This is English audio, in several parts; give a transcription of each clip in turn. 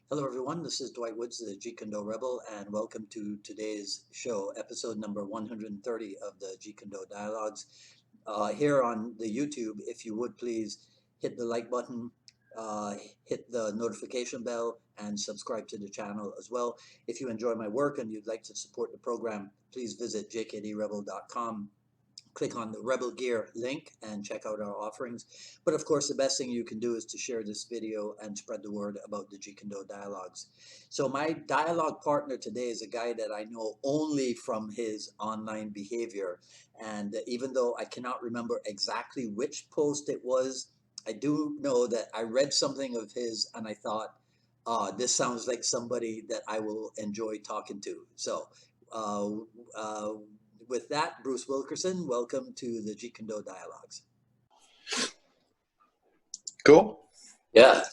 Hello, everyone. This is Dwight Woods, the Jeet Kune Do Rebel, and welcome to today's show, episode number 130 of the Jeet Kune Do Dialogues. Here on the YouTube, if you would please hit the like button, hit the notification bell, and subscribe to the channel as well. If you enjoy my work and you'd like to support the program, please visit jkdrebel.com. Click on the Rebel Gear link and check out our offerings. But of course, the best thing you can do is to share this video and spread the word about the Jeet Kune Do Dialogues. So my dialogue partner today is a guy that I know only from his online behavior. And even though I cannot remember exactly which post it was, I do know that I read something of his and I thought, this sounds like somebody that I will enjoy talking to. So with that, Bruce Wilkerson, welcome to the Jeet Kune Do Dialogues. Cool. Yeah,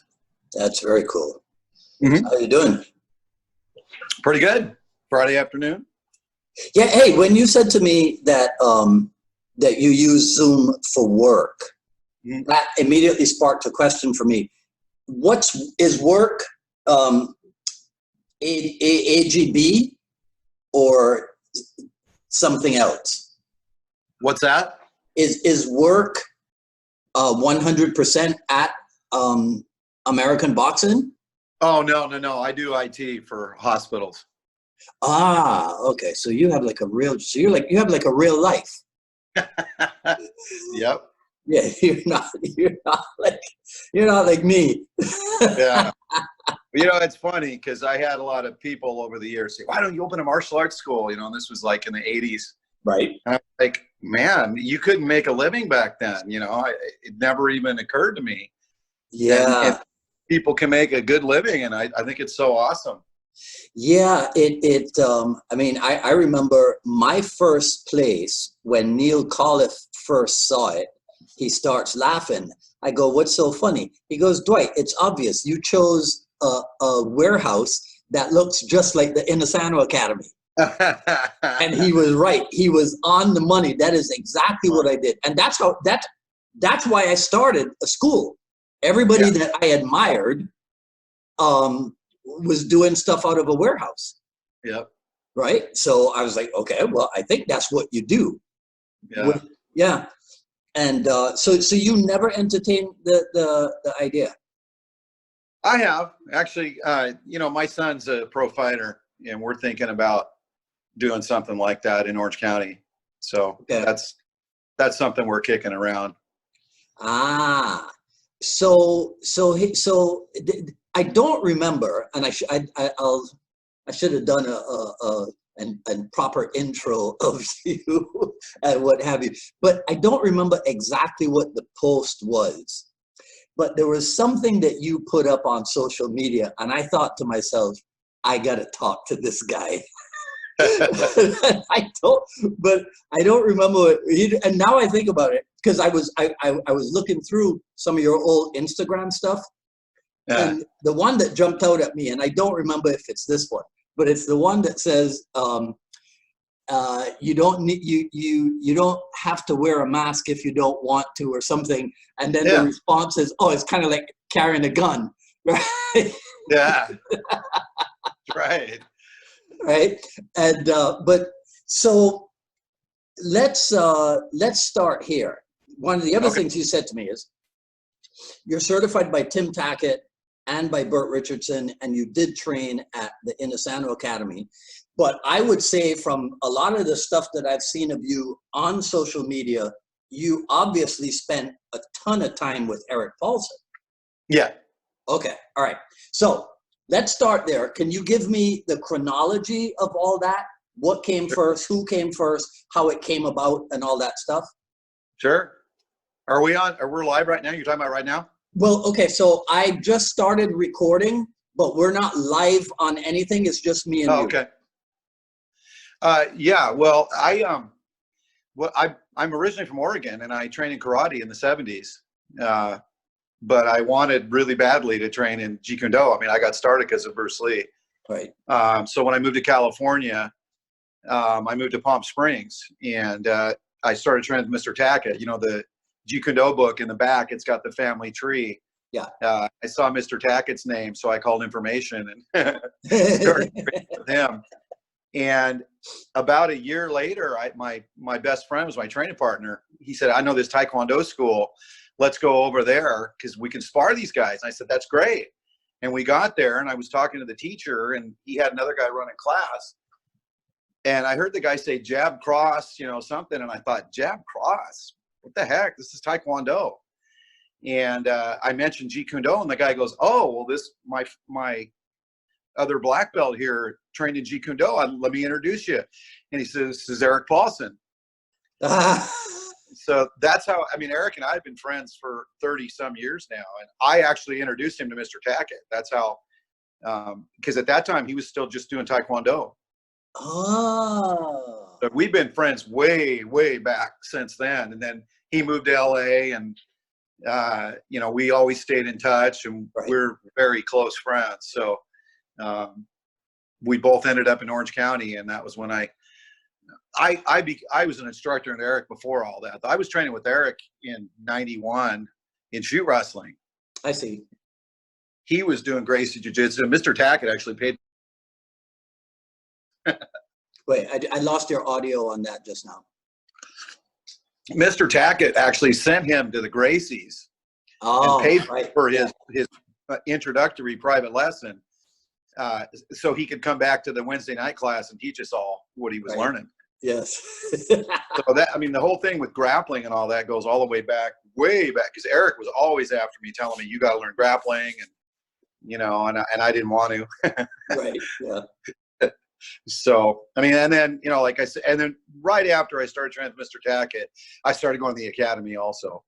that's very cool. Mm-hmm. How you doing? Pretty good. Friday afternoon. Yeah. Hey, when you said to me that that you use Zoom for work, that immediately sparked a question for me. Is work AGB or something else? What's that? Is work 100% at American Boxing? Oh, no. I do IT for hospitals. Ah, okay. So you have like a real, you have like a real life. Yep. Yeah, you're not like me. Yeah. You know, it's funny because I had a lot of people over the years say, why don't you open a martial arts school? You know, and this was like in the 80s. Right. And I'm like, man, you couldn't make a living back then. You know, it never even occurred to me. Yeah. And people can make a good living. And I think it's so awesome. Yeah. I mean, I remember my first place when Neil Coliff first saw it, he starts laughing. I go, what's so funny? He goes, Dwight, it's obvious. You chose a warehouse that looks just like the Inosanto Academy. And he was right. He was on the money. That is exactly what I did. And that's why I started a school. Everybody that I admired was doing stuff out of a warehouse. Yep. Right. So I was like, okay, well, I think that's what you do. Yeah. Yeah. And so you never entertained the idea? I have actually. You know, my son's a pro fighter, and we're thinking about doing something like that in Orange County. So that's something we're kicking around. Ah, so I don't remember, and I should have done a proper intro of you and what have you, but I don't remember exactly what the post was. But there was something that you put up on social media, and I thought to myself, I got to talk to this guy. I don't remember it. And now I think about it, because I was looking through some of your old Instagram stuff, and the one that jumped out at me, and I don't remember if it's this one, but it's the one that says you don't have to wear a mask if you don't want to, or something. And then the response is, oh, it's kind of like carrying a gun, right? Yeah. Right. Right. And but so let's start here. One of the other things you said to me is you're certified by Tim Tackett and by Burton Richardson, and you did train at the Inosanto Academy. But I would say from a lot of the stuff that I've seen of you on social media, you obviously spent a ton of time with Erik Paulson. Yeah. Okay. All right. So let's start there. Can you give me the chronology of all that? What came first? Who came first? How it came about, and all that stuff? Sure. Are we live right now? You're talking about right now? Well, okay. So I just started recording, but we're not live on anything. It's just me and you. Okay. Yeah. Well, I'm originally from Oregon, and I trained in karate in the 70s. But I wanted really badly to train in Jeet Kune Do. I mean, I got started because of Bruce Lee. Right. So when I moved to California, I moved to Palm Springs, and I started training with Mr. Tackett. You know, the Jeet Kune Do book in the back, it's got the family tree. Yeah. I saw Mr. Tackett's name, so I called information and started training with him. And about a year later, my best friend was my training partner. He said, I know this Taekwondo school. Let's go over there because we can spar these guys. And I said, that's great. And we got there, and I was talking to the teacher, and he had another guy running class. And I heard the guy say jab cross, you know, something. And I thought, jab cross? What the heck? This is Taekwondo. And I mentioned Jeet Kune Do, and the guy goes, oh, well, this my other black belt here trained in Jeet Kune Do. Let me introduce you. And he says, this is Erik Paulson. So that's how, I mean, Erik and I have been friends for 30 some years now. And I actually introduced him to Mr. Tackett. That's how, because at that time he was still just doing Taekwondo. Oh. But we've been friends way, way back since then. And then he moved to LA, and, you know, we always stayed in touch, and we're very close friends. So we both ended up in Orange County, and that was when I was an instructor in Erik before all that. I was training with Erik in '91 in shoot wrestling. I see. He was doing Gracie Jiu Jitsu. Mr. Tackett actually paid. Wait, I lost your audio on that just now. Mr. Tackett actually sent him to the Gracies and paid for his introductory private lesson, so he could come back to the Wednesday night class and teach us all what he was learning. Yes. So that, I mean, the whole thing with grappling and all that goes all the way back, because Erik was always after me, telling me, you got to learn grappling, and, you know, and I didn't want to. Right. Yeah. So, I mean, and then, you know, like I said, and then right after I started training with Mr. Tackett, I started going to the academy also.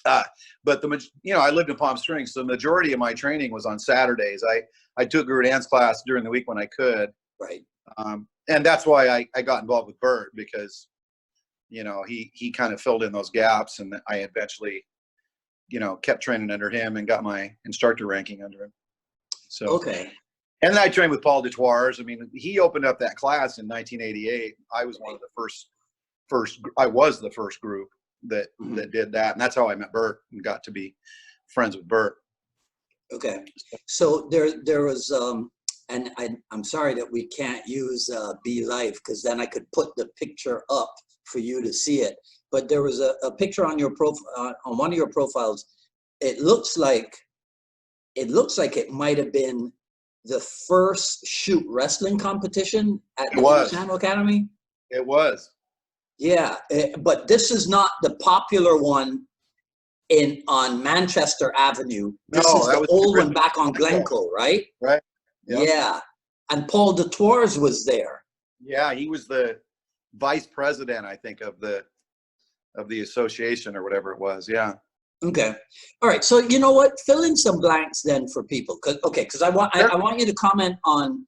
But you know, I lived in Palm Springs, so the majority of my training was on Saturdays. I took Guru Dan's class during the week when I could. Right. And that's why I got involved with Bert, because, you know, he kind of filled in those gaps, and I eventually, you know, kept training under him and got my instructor ranking under him. So, okay. And then I trained with Paul Dutours. I mean, he opened up that class in 1988. I was one of the I was the first group that did that. And that's how I met Bert and got to be friends with Bert. Okay. So there was, and I'm sorry that we can't use Be Live, because then I could put the picture up for you to see it. But there was a picture on your profile, on one of your profiles. It looks like it might have been the first shoot wrestling competition at the Inosanto Academy. It was. Yeah, but this is not the popular one on Manchester Avenue. This is the old one back on Glencoe, right? Right. Yep. Yeah, and Paul Dutours was there. Yeah, he was the vice president, I think, of the association or whatever it was. Yeah. Okay. All right. So you know what? Fill in some blanks then for people, because I want you to comment on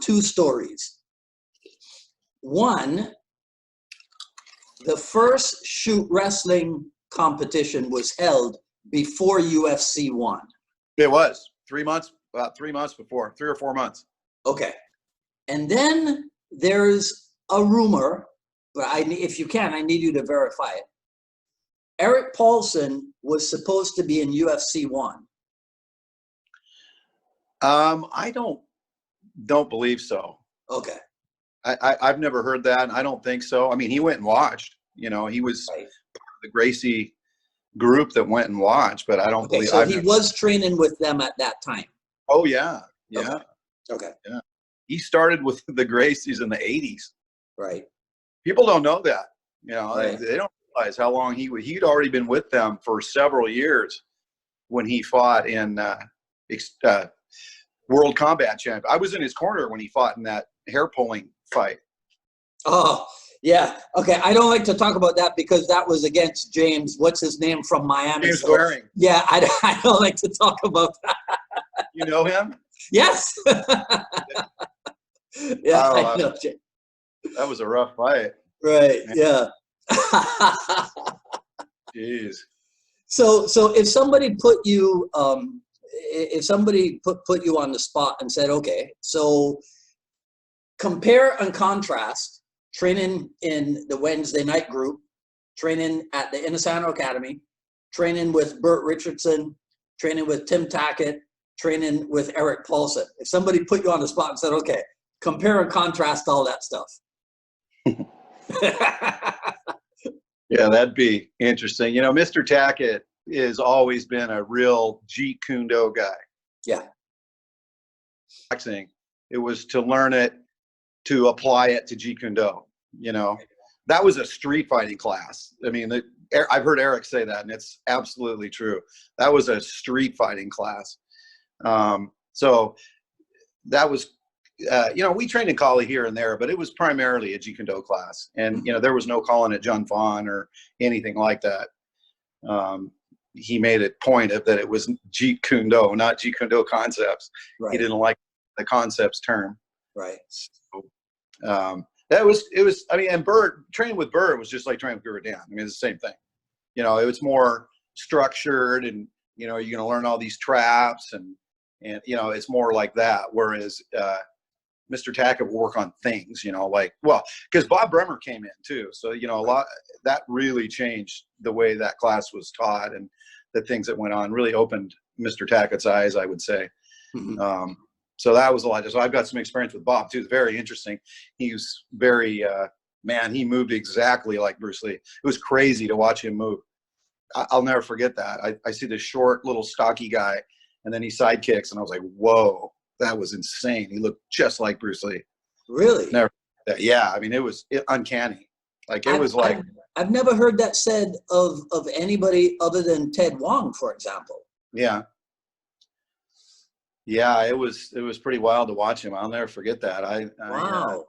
two stories. One, the first shoot wrestling competition was held before UFC 1. It was about 3 months before, 3 or 4 months. Okay. And then there's a rumor, but if you can, I need you to verify it. Erik Paulson was supposed to be in UFC 1. I don't believe so. Okay. I've never heard that, and I don't think so. I mean, he went and watched. You know, he was part of the Gracie group that went and watched, but I don't believe. So he was training with them at that time. Oh yeah, yeah. Okay. Yeah. He started with the Gracies in the '80s. Right. People don't know that. You know, right. They don't realize how long he'd already been with them for several years when he fought in World Combat Champ. I was in his corner when he fought in that hair pulling fight. Oh, yeah. Okay. I don't like to talk about that because that was against James, what's his name, from Miami. James Waring. Yeah, I don't like to talk about that. You know him? Yes. Yeah, I know James. That was a rough fight. Right. Yeah. Jeez. So if somebody put you put you on the spot and said, okay, so compare and contrast training in the Wednesday night group, training at the Inosanto Academy, training with Burton Richardson, training with Tim Tackett, training with Erik Paulson. If somebody put you on the spot and said, okay, compare and contrast all that stuff. Yeah, that'd be interesting. You know, Mr. Tackett has always been a real Jeet Kune Do guy. Yeah. Boxing, it was to learn it, to apply it to Jeet Kune Do. You know, that was a street fighting class. I mean, I've heard Erik say that, and it's absolutely true. That was a street fighting class. So that was, you know, we trained in Kali here and there, but it was primarily a Jeet Kune Do class. And, you know, there was no calling it Jun Fan or anything like that. He made a point of that it was Jeet Kune Do, not Jeet Kune Do concepts. Right. He didn't like the concepts term. Right. So, it was, I mean, and training with Bert was just like training with Guru Dan. I mean, it's the same thing. You know, it was more structured, and, you know, you're going to learn all these traps, and, you know, it's more like that. Whereas, Mr. Tackett will work on things, you know, like, well, because Bob Bremer came in too. So, you know, a lot that really changed the way that class was taught, and the things that went on really opened Mr. Tackett's eyes, I would say. Mm-hmm. So that was a lot. So I've got some experience with Bob too. It's very interesting. He was very, man, he moved exactly like Bruce Lee. It was crazy to watch him move. I'll never forget that. I see this short, little, stocky guy, and then he sidekicks, and I was like, whoa. That was insane. He looked just like Bruce Lee. Really? Never. Yeah. I mean, it was uncanny. Like I've never heard that said of anybody other than Ted Wong, for example. Yeah. Yeah. It was pretty wild to watch him. I'll never forget that. Wow.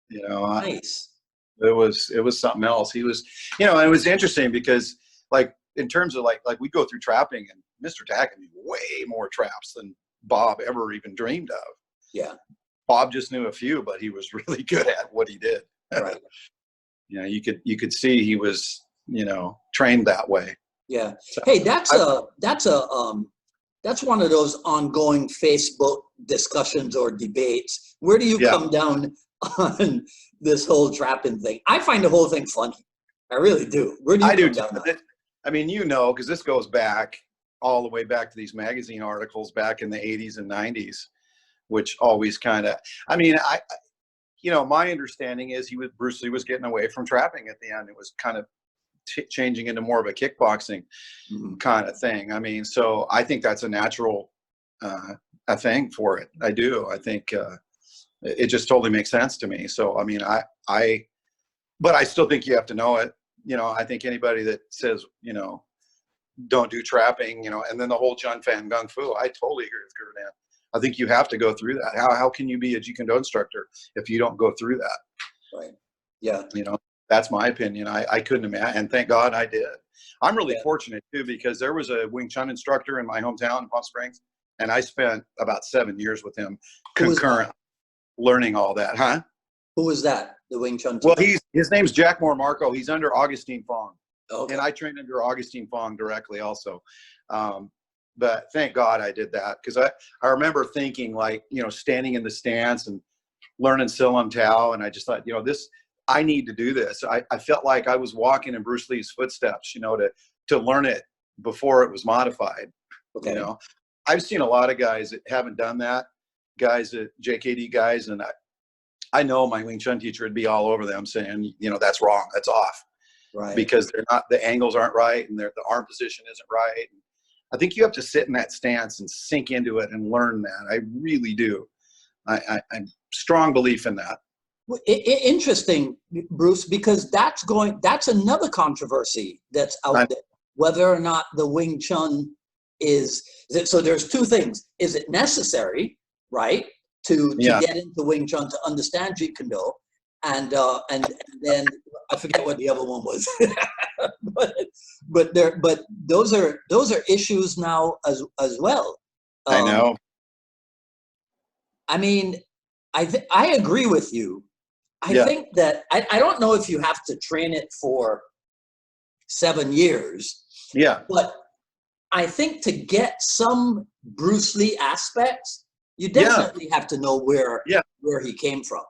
You know, nice. It was something else. He was, you know, and it was interesting because, like, in terms of like we go through trapping, and Mr. Tackett knew way more traps than Bob ever even dreamed of. Yeah. Bob just knew a few, but he was really good at what he did. Right. You know, you could see he was, you know, trained that way. Yeah. So, hey, that's one of those ongoing Facebook discussions or debates. Where do you come down on this whole trapping thing? I find the whole thing funny. I really do. Where do you come down on it? I mean, you know, because this goes back all the way back to these magazine articles back in the 80s and 90s, which always kind of, I mean, you know, my understanding is Bruce Lee was getting away from trapping at the end. It was kind of changing into more of a kickboxing kind of thing. I mean, so I think that's a natural a thing for it. I do. I think it just totally makes sense to me. So, I mean, but I still think you have to know it. You know, I think anybody that says, you know, don't do trapping, you know, and then the whole Jun Fan Gung Fu, I totally agree with Guru Dan. I think you have to go through that. How can you be a Jeet Kune Do instructor if you don't go through that? Right. Yeah. You know, that's my opinion. I couldn't imagine, and thank God I did. I'm really fortunate too, because there was a Wing Chun instructor in my hometown in Palm Springs, and I spent about 7 years with him concurrent learning all that. Huh? Who was that? The Wing Chun teacher? Well, his name's Jack Moore Marco. He's under Augustine Fong. Okay. And I trained under Augustine Fong directly also. But thank God I did that, because I remember thinking, like, you know, standing in the stance and learning Silam Tao, and I just thought, you know, I need to do this. I felt like I was walking in Bruce Lee's footsteps, you know, to learn it before it was modified. Okay. You know, I've seen a lot of guys that haven't done that, guys that JKD guys, and I know my Wing Chun teacher would be all over them saying, you know, that's wrong, that's off. Right. Because the angles aren't right, and the arm position isn't right. I think you have to sit in that stance and sink into it and learn that. I really do. I'm strong belief in that. Well, interesting, Bruce, because that's another controversy that's out there, whether or not the Wing Chun so there's two things. Is it necessary, right, to get into Wing Chun to understand Jeet Kune Do? And then I forget what the other one was, but those are issues now as well. I know. I mean, I agree with you. I think that I don't know if you have to train it for 7 years. Yeah. But I think to get some Bruce Lee aspects, you definitely have to know where he came from.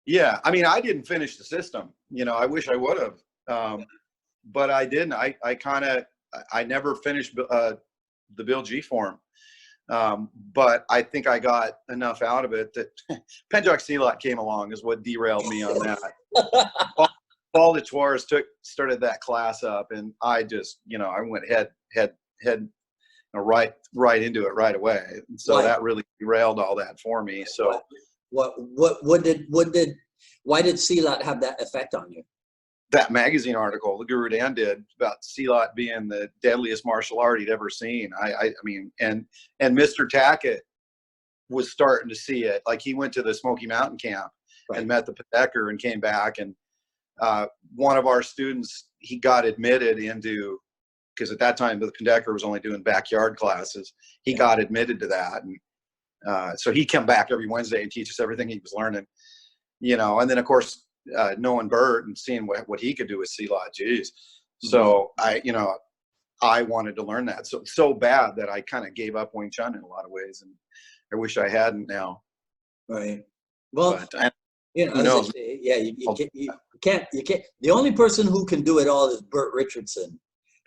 Yeah, I mean, I didn't finish the system. You know, I wish I would have, but I didn't. I never finished the Bill G form. But I think I got enough out of it that Pentjak Silat came along is what derailed me on that. Paul DeTuars started that class up, and I just, I went head right into it right away. And so that really derailed all that for me. So why did Silat have that effect on you? That magazine article the Guru Dan did about Silat being the deadliest martial art he'd ever seen. I mean, and Mr. Tackett was starting to see it. Like, he went to the Smoky Mountain camp and met the Pendecker and came back. And one of our students, he got admitted into, because at that time the Pendecker was only doing backyard classes. He got admitted to that, and so he came back every Wednesday and teach us everything he was learning. And then of course, knowing Bert and seeing what he could do with Silat, geez. So I wanted to learn that so bad that I kind of gave up Wing Chun in a lot of ways, and I wish I hadn't now. Right. Well, but, you can't. The only person who can do it all is Burton Richardson.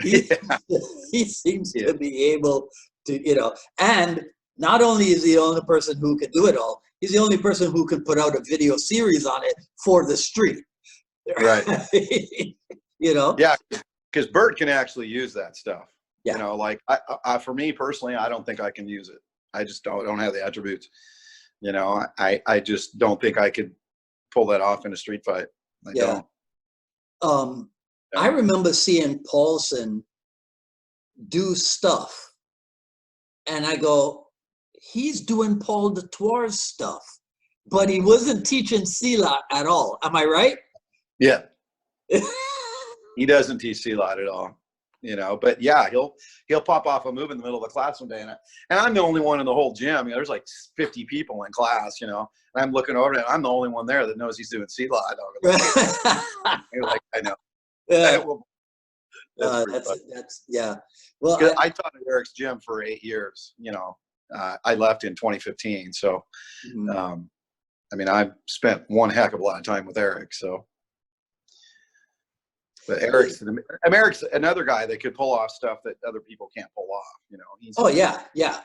He seems to be able to, and not only is he the only person who can do it all, he's the only person who can put out a video series on it for the street. Right. Yeah, because Bert can actually use that stuff. Yeah. Like I for me personally, I don't think I can use it. I just don't have the attributes. I just don't think I could pull that off in a street fight. I don't. I remember seeing Paulson do stuff, and I go, he's doing Paul DeTuars stuff, but he wasn't teaching Silat at all. Am I right? Yeah. He doesn't teach Silat at all, but yeah, he'll pop off a move in the middle of the class one day, and I'm the only one in the whole gym. There's like 50 people in class, and I'm looking over and I'm the only one there that knows he's doing Silat. You're like, I know. Yeah. That's Well, I taught at Erik's gym for 8 years. I left in 2015. So, I spent one heck of a lot of time with Erik. So, but Erik's another guy that could pull off stuff that other people can't pull off. Yeah.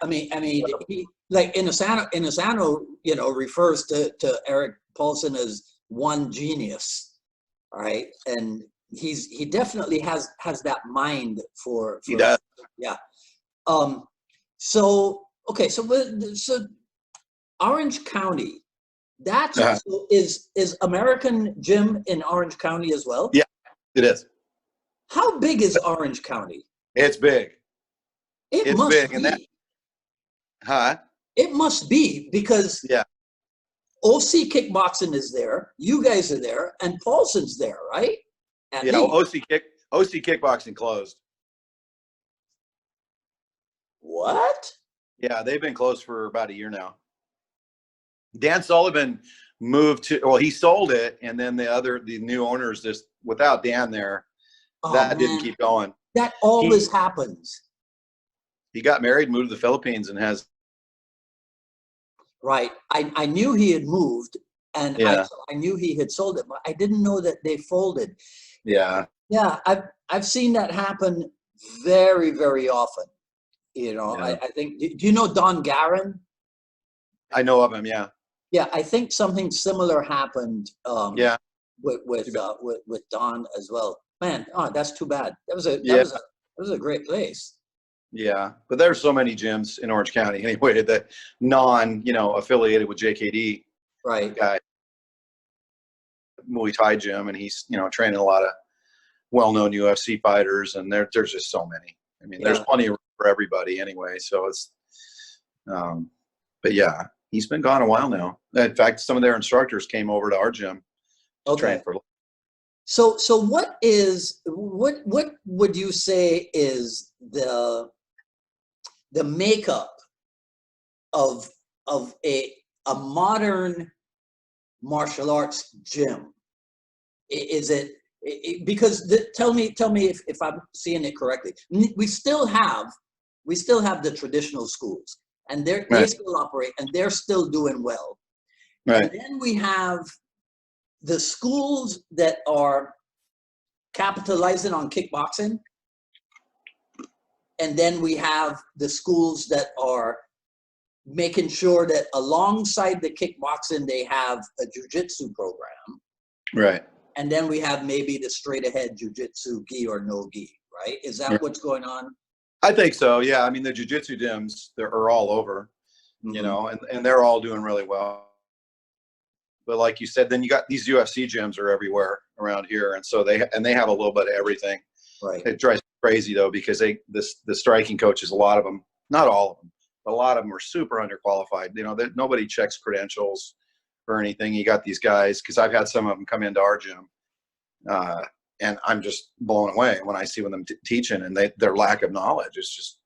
He, like Inosanto, refers to Erik Paulson as one genius. All right, and he definitely has that mind for he does. Yeah. So Orange County, that's is American Gym in Orange County as well? Yeah, it is. How big is Orange County? It's big. It's big, and that. It must be, because OC Kickboxing is there, you guys are there, and Paulson's there, right? OC Kickboxing closed. What? Yeah, they've been closed for about a year now. Dan Sullivan moved to, he sold it, and then the new owners, just without Dan there, didn't keep going. That always happens. He got married, moved to the Philippines, and has. Right. I knew he had moved, and I knew he had sold it, but I didn't know that they folded. Yeah. Yeah, I've seen that happen very, very often. I think. Do you know Don Garin? I know of him. Yeah. Yeah, I think something similar happened. With Don as well. Man, that's too bad. That was a great place. Yeah, but there's so many gyms in Orange County anyway that affiliated with JKD. Right. Guy, Muay Thai gym, and he's training a lot of well-known UFC fighters, and there's just so many. There's plenty of room for everybody anyway. So it's, but yeah, he's been gone a while now. In fact, some of their instructors came over to our gym to train for. So what would you say is the makeup of a modern martial arts gym? Is it because tell me if I'm seeing it correctly. We still have the traditional schools, and they still operate, and they're still doing well. Right. And then we have the schools that are capitalizing on kickboxing, and then we have the schools that are making sure that alongside the kickboxing, they have a jiu-jitsu program. Right. And then we have maybe the straight ahead jiu-jitsu, gi or no gi, right? Is that Right. what's going on? I think so. Yeah. I mean, the jiu-jitsu gyms, they're all over, you know, and they're all doing really well. But like you said, then you got these UFC gyms are everywhere around here. And so they have a little bit of everything. Right. It drives me crazy though, because the striking coaches, a lot of them, not all of them, but a lot of them are super underqualified. You know, that nobody checks credentials or anything. You got these guys, because I've had some of them come into our gym, and I'm just blown away when I see them teaching, and their lack of knowledge is just,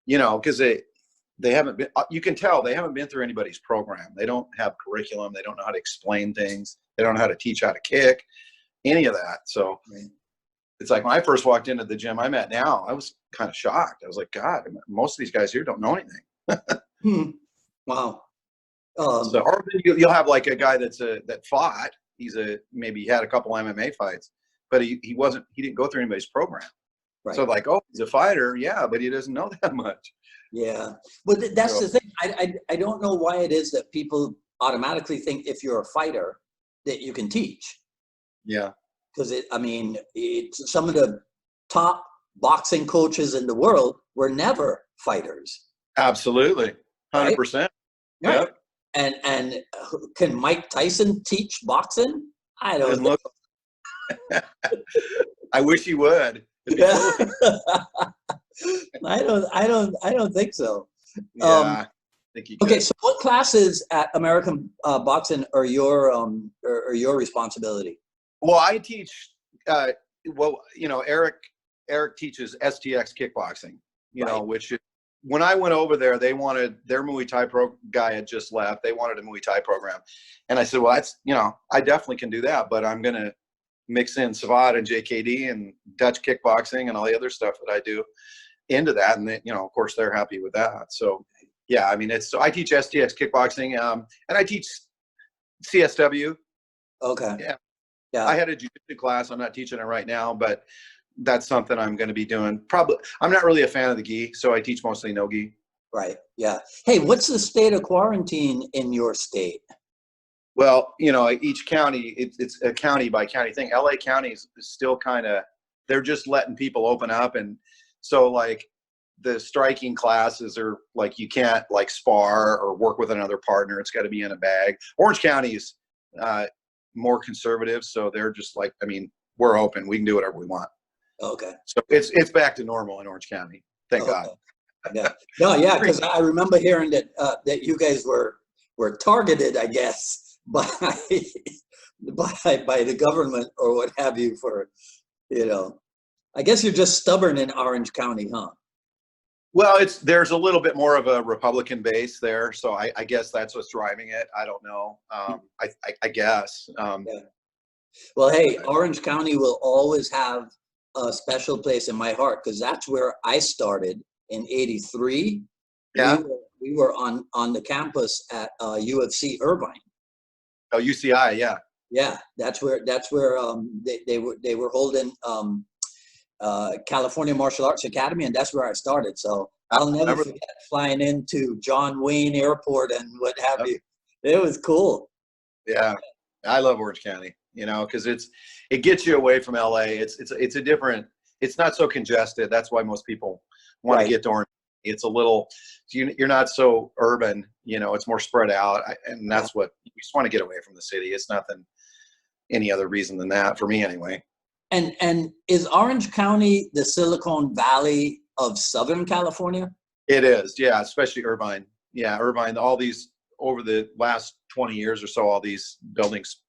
you know, because they haven't been, you can tell they haven't been through anybody's program. They don't have curriculum. They don't know how to explain things. They don't know how to teach how to kick, any of that. So it's like when I first walked into the gym I'm at now, I was kind of shocked. I was like, God, most of these guys here don't know anything. Wow. So, or you'll have like a guy that fought. Maybe he had a couple MMA fights, but he didn't go through anybody's program. Right. So like, oh, he's a fighter, yeah, but he doesn't know that much. Yeah, but that's the thing. I don't know why it is that people automatically think if you're a fighter that you can teach. Yeah. Because some of the top boxing coaches in the world were never fighters. Absolutely, 100%. Right. And can Mike Tyson teach boxing? I don't know. I wish he would. I don't think so. Yeah, I think he could. Okay, so what classes at American Boxing are your responsibility? Well, I teach. Erik teaches STX kickboxing. You know, which when I went over there, they wanted their Muay Thai guy had just left. They wanted a Muay Thai program, and I said, well, that's I definitely can do that, but I'm gonna mix in Savate and JKD and Dutch kickboxing and all the other stuff that I do into that. And then, of course they're happy with that. So yeah, I mean, I teach STX kickboxing, and I teach CSW. Okay. Yeah. I had a jiu-jitsu class. I'm not teaching it right now, but that's something I'm going to be doing. Probably. I'm not really a fan of the gi, so I teach mostly no gi. Right. Yeah. Hey, what's the state of quarantine in your state? Well, each county, it's a county by county thing. LA County is still kind of, they're just letting people open up. And so like the striking classes are like, you can't like spar or work with another partner. It's got to be in a bag. Orange County is more conservative. So they're just like, we're open. We can do whatever we want. Okay. So it's back to normal in Orange County. Thank God. Yeah. No, yeah, because I remember hearing that you guys were targeted, I guess, by the government or what have you for, I guess you're just stubborn in Orange County, huh? Well, there's a little bit more of a Republican base there, so I guess that's what's driving it. I don't know. I guess. Yeah. Well, hey, Orange County will always have a special place in my heart because that's where I started in '83. Yeah, we were on the campus at UFC Irvine. Oh, UCI, yeah. Yeah, that's where they were holding California Martial Arts Academy, and that's where I started. So I'll never forget flying into John Wayne Airport and what have you. It was cool. Yeah, I love Orange County, because it gets you away from LA. It's a different. It's not so congested. That's why most people want to get to Orange. It's a little, you're not so urban, it's more spread out. And that's what you just want to get away from the city. It's nothing, any other reason than that for me anyway. And is Orange County the Silicon Valley of Southern California? It is. Yeah. Especially Irvine. Yeah. Irvine, all these over the last 20 years or so, all these buildings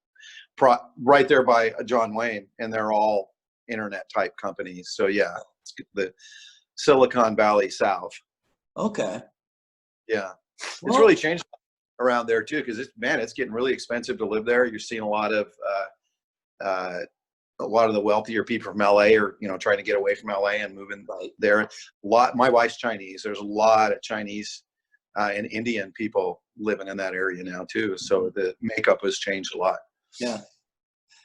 right there by John Wayne, and they're all internet type companies. So yeah, it's the Silicon Valley South. Okay. Yeah. It's really changed around there too, because it's getting really expensive to live there. You're seeing a lot of the wealthier people from LA are, trying to get away from LA and moving there. My wife's Chinese. There's a lot of Chinese and Indian people living in that area now too. So the makeup has changed a lot. Yeah.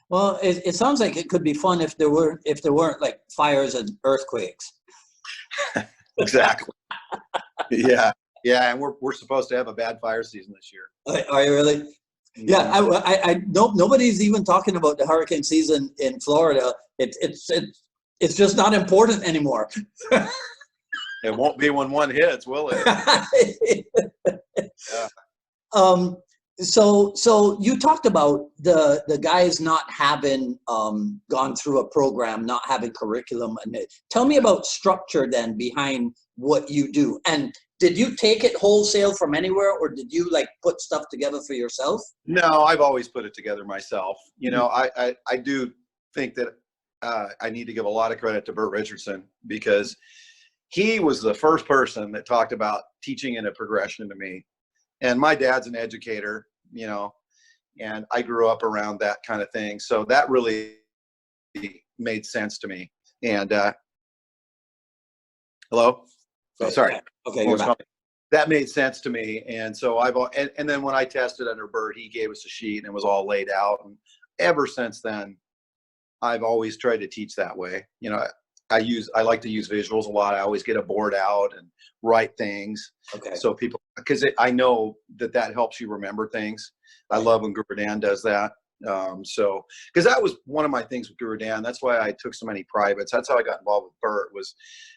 Well, it sounds like it could be fun if there weren't like fires and earthquakes. Exactly. Yeah. Yeah. And we're supposed to have a bad fire season this year. Are you really? Yeah, I nobody's even talking about the hurricane season in Florida. It's just not important anymore. It won't be when one hits, will it? Yeah. So you talked about the guys not having gone through a program, not having curriculum, and tell me about structure then behind what you do. And did you take it wholesale from anywhere, or did you like put stuff together for yourself? No, I've always put it together myself. You know, I do think that I need to give a lot of credit to Burton Richardson, because he was the first person that talked about teaching in a progression to me. And my dad's an educator, you know, and I grew up around that kind of thing. So that really made sense to me. And hello? Oh, sorry. Okay, you're back. That made sense to me. And so and then when I tested under Bert, he gave us a sheet and it was all laid out. And ever since then, I've always tried to teach that way. You know, I like to use visuals a lot. I always get a board out and write things. Okay. So people, because I know that helps you remember things. I love when Guru Dan does that. So, because that was one of my things with Guru Dan. That's why I took so many privates. That's how I got involved with Bert, was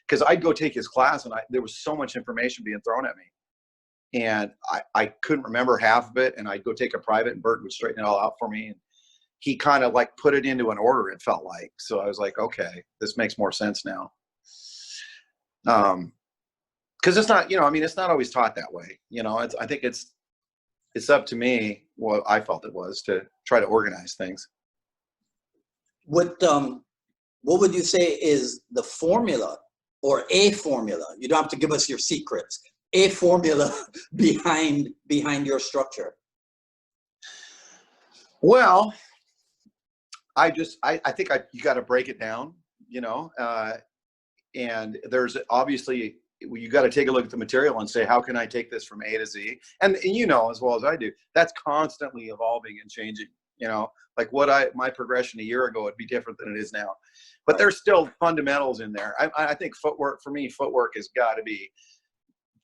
because I'd go take his class and there was so much information being thrown at me. And I couldn't remember half of it. And I'd go take a private and Bert would straighten it all out for me. And he kind of like put it into an order, it felt like. So I was like, okay, this makes more sense now. Because it's not, you know, I mean, it's not always taught that way. You know, I think it's up to me, what I felt it was, to try to organize things. What would you say is the formula, or a formula? You don't have to give us your secrets. A formula behind your structure. Well, I think you got to break it down, you know, and there's obviously, you got to take a look at the material and say, how can I take this from A to Z? And you know, as well as I do, that's constantly evolving and changing, you know, like my progression a year ago would be different than it is now, but there's still fundamentals in there. I think footwork has got to be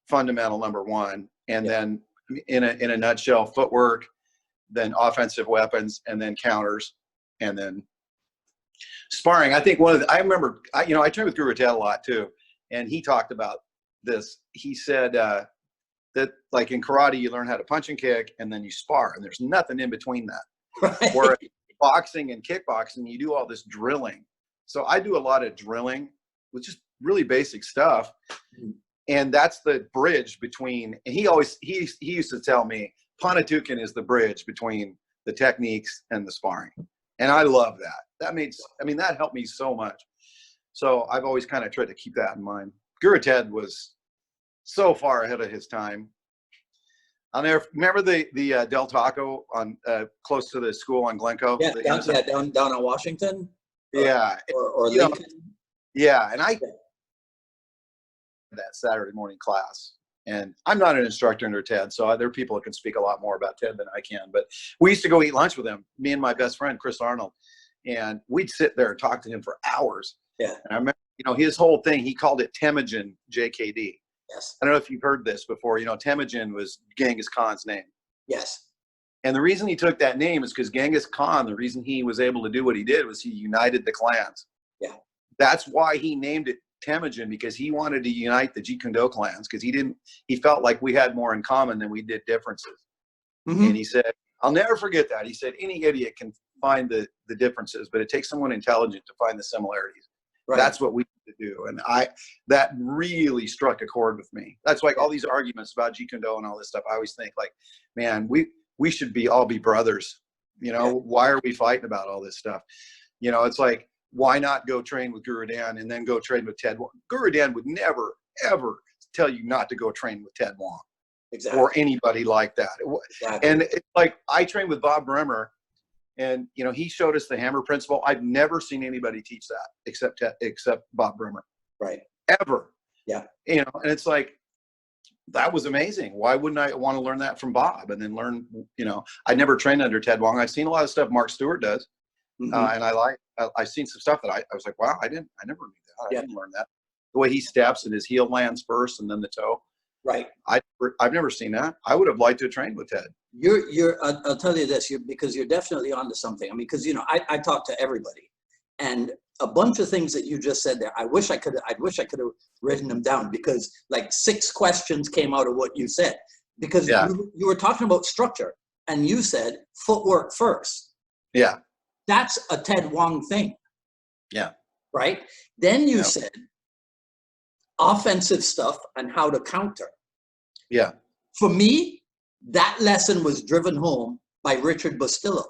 fundamental number one. And then in a nutshell, footwork, then offensive weapons, and then counters, and then sparring. I think I remember, I trained with Guru Ted a lot too. And he talked about this. He said that like in karate, you learn how to punch and kick, and then you spar, and there's nothing in between that. Right. Whereas boxing and kickboxing, you do all this drilling. So I do a lot of drilling with just really basic stuff. And that's the bridge between, and he used to tell me, Panatukan is the bridge between the techniques and the sparring. And I love that. That helped me so much. So I've always kind of tried to keep that in mind. Guru Ted was so far ahead of his time. I'll never remember the Del Taco on close to the school on Glencoe. Yeah, down on Washington. Yeah, or Lincoln. Yeah, and I that Saturday morning class. And I'm not an instructor under Ted, so there are people that can speak a lot more about Ted than I can. But we used to go eat lunch with him, me and my best friend, Chris Arnold. And we'd sit there and talk to him for hours. Yeah. And I remember, you know, his whole thing, he called it Temujin JKD. Yes. I don't know if you've heard this before. You know, Temujin was Genghis Khan's name. Yes. And the reason he took that name is because Genghis Khan, the reason he was able to do what he did was he united the clans. Yeah. That's why he named it Temujin, because he wanted to unite the Jeet Kune Do clans, because he felt like we had more in common than we did differences. Mm-hmm. And he said, I'll never forget that. He said, any idiot can find the differences, but it takes someone intelligent to find the similarities. Right. That's what we need to do. And that really struck a chord with me. That's like all these arguments about Jeet Kune Do and all this stuff. I always think like, man, we should all be brothers. You know, why are we fighting about all this stuff? You know, it's like, why not go train with Guru Dan and then go train with Ted Wong? Guru Dan would never, ever tell you not to go train with Ted Wong. Exactly. Or anybody like that. Exactly. And it's like, I trained with Bob Bremer, and, you know, he showed us the hammer principle. I've never seen anybody teach that except Bob Bremer. Right. Ever. Yeah. You know, and it's like, that was amazing. Why wouldn't I want to learn that from Bob and then learn, you know, I never trained under Ted Wong. I've seen a lot of stuff Mark Stewart does. Mm-hmm. And I've seen some stuff that I was like, wow, I never knew that. I didn't learn that. the way he steps and his heel lands first and then the toe. Right. I've never seen that. I would have liked to have trained with Ted. I'll tell you this, because you're definitely onto something. I mean, because, you know, I talk to everybody, and a bunch of things that you just said there, I wish I could have written them down, because like 6 questions came out of what you said, because you were talking about structure, and you said footwork first. Yeah. That's a Ted Wong thing. Yeah. Right. Then you said offensive stuff and how to counter. Yeah. For me, that lesson was driven home by Richard Bustillo.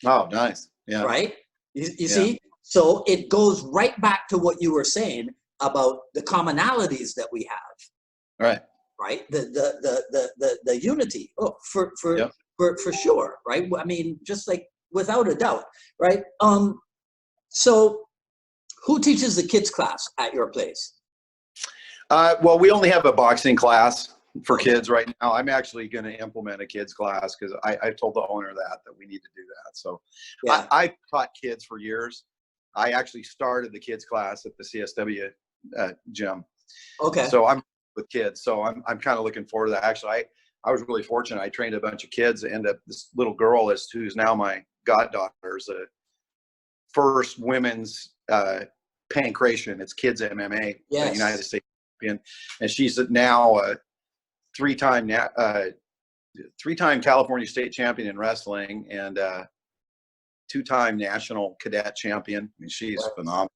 Oh, nice. Yeah. Right? You see? So it goes right back to what you were saying about the commonalities that we have. Right. Right? The unity. Oh, for sure. Right? I mean, just like without a doubt. Right? So who teaches the kids class at your place? Well, we only have a boxing class for kids right now. I'm actually going to implement a kids class, because I told the owner that we need to do that. So I taught kids for years. I actually started the kids class at the CSW gym. Okay. So I'm with kids. So I'm kind of looking forward to that. Actually, I was really fortunate. I trained a bunch of kids, and this little girl who's now my goddaughter is the first women's pancration. It's kids MMA, United States champion, and she's now a three-time California state champion in wrestling, and 2-time national cadet champion. I mean, she's phenomenal.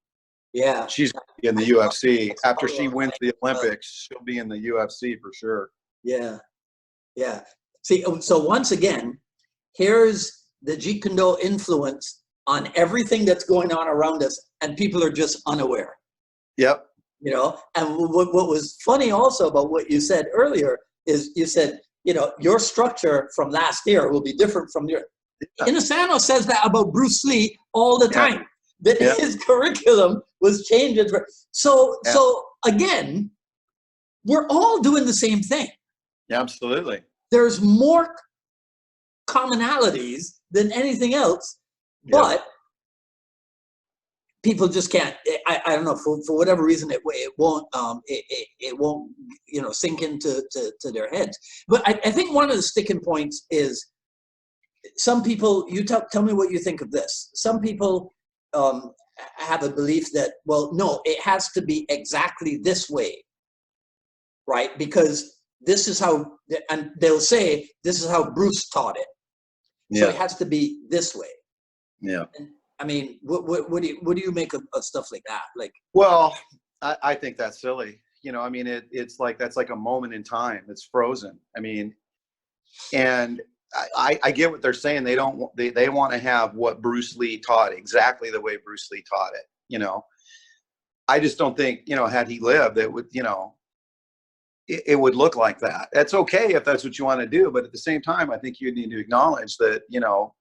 Yeah, she's in the UFC. After she wins the Olympics, she'll be in the UFC for sure. Yeah, yeah. See, so once again, here's the Jeet Kune Do influence on everything that's going on around us, and people are just unaware. Yep. You know, and what was funny also about what you said earlier is you said, you know, your structure from last year will be different from your. Inosanto says that about Bruce Lee all the time, that his curriculum was changed. So again, we're all doing the same thing. Yeah, absolutely. There's more commonalities than anything else, but people just can't. I don't know, for whatever reason it won't you know, sink into their heads. But I think one of the sticking points is some people. You tell me what you think of this. Some people have a belief that, well, no, it has to be exactly this way, right? Because this is how, and they'll say this is how Bruce taught it. So it has to be this way. Yeah. And, I mean, what do you make of stuff like that? Like, well, I think that's silly. You know, I mean, it's like, that's like a moment in time. It's frozen. I mean, and I get what they're saying. They want to have what Bruce Lee taught exactly the way Bruce Lee taught it. You know, I just don't think, you know, had he lived, it would, you know, it would look like that. That's okay if that's what you want to do. But at the same time, I think you need to acknowledge that, you know,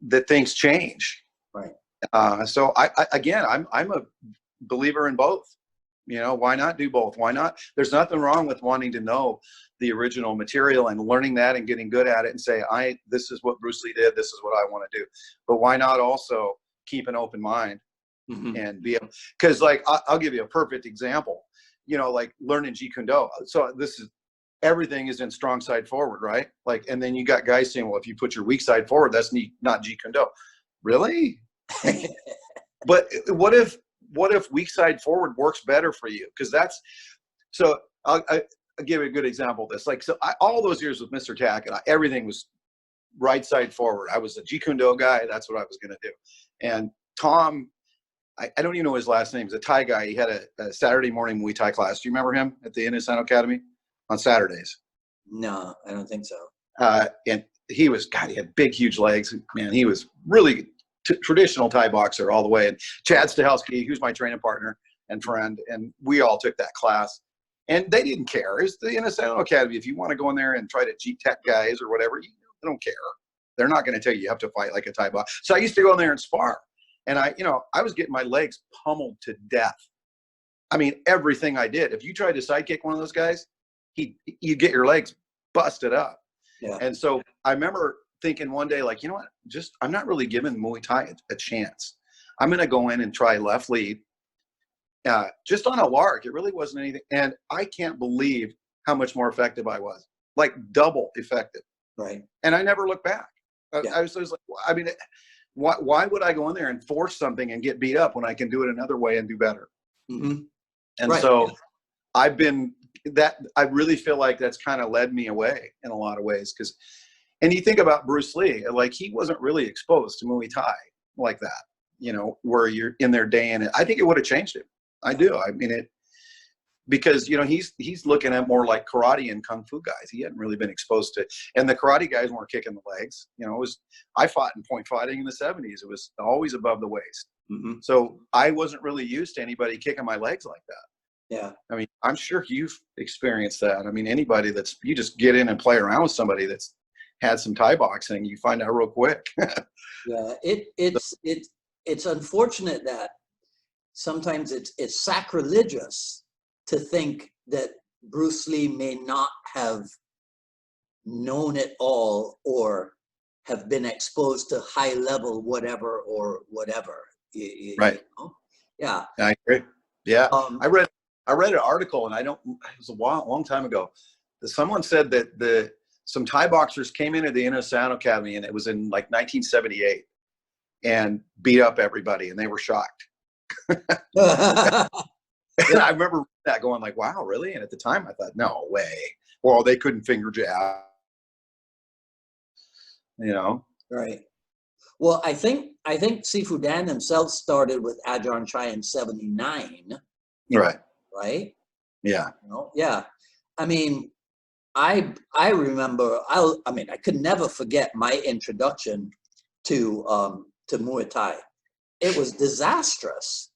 that things change. Right. So I'm a believer in both. You know, why not do both? Why not? There's nothing wrong with wanting to know the original material and learning that and getting good at it and say, this is what Bruce Lee did. This is what I want to do. But why not also keep an open mind and be able, because like, I'll give you a perfect example, you know, like learning Jeet Kune Do. So everything is in strong side forward, right? Like, and then you got guys saying, well, if you put your weak side forward, that's not Jeet Kune Do. Really? But what if weak side forward works better for you? Because that's, so I'll give you a good example of this. Like, so all those years with Mr. Tackett, everything was right side forward. I was a Jeet Kune Do guy. That's what I was going to do. And Tom, I don't even know his last name. He's a Thai guy. He had a Saturday morning Muay Thai class. Do you remember him at the Inosanto Academy on Saturdays? No, I don't think so. And he had big, huge legs. Man, he was really traditional Thai boxer all the way. And Chad Stahelski, who's my training partner and friend, and we all took that class. And they didn't care. It's the Inosanto Academy. If you want to go in there and try to G-Tech guys or whatever, they don't care. They're not going to tell you have to fight like a Thai boxer. So I used to go in there and spar. And I was getting my legs pummeled to death. I mean, everything I did. If you tried to sidekick one of those guys, you get your legs busted up. Yeah. And so I remember thinking one day, like, you know what, I'm not really giving Muay Thai a chance. I'm going to go in and try left lead just on a lark. It really wasn't anything. And I can't believe how much more effective I was, like double effective. Right. And I never looked back. Yeah. I was like, I mean, why would I go in there and force something and get beat up when I can do it another way and do better? Mm-hmm. And right. so I really feel like that's kind of led me away in a lot of ways. And you think about Bruce Lee, like he wasn't really exposed to Muay Thai like that, you know, where you're in there day in. I think it would have changed him. I do. I mean, because, you know, he's looking at more like karate and kung fu guys. He hadn't really been exposed to, and the karate guys weren't kicking the legs. You know, I fought in point fighting in the 70s. It was always above the waist. Mm-hmm. So I wasn't really used to anybody kicking my legs like that. Yeah. I mean, I'm sure you've experienced that. I mean, anybody you just get in and play around with somebody that's had some Thai boxing, you find out real quick. Yeah. It's unfortunate that sometimes it's sacrilegious to think that Bruce Lee may not have known it all or have been exposed to high level whatever or whatever. Right. You know? Yeah. I agree. Yeah. I read an article, and it was a long time ago. Someone said that some Thai boxers came into the Inosanto Academy, and it was in like 1978, and beat up everybody, and they were shocked. And I remember that going like, wow, really? And at the time I thought, no way. Well, they couldn't finger jab, you know? Right. Well, I think Sifu Dan himself started with Ajahn Chai in 79. Right. Right? Yeah. You know? Yeah. I mean, I remember, I could never forget my introduction to Muay Thai. It was disastrous.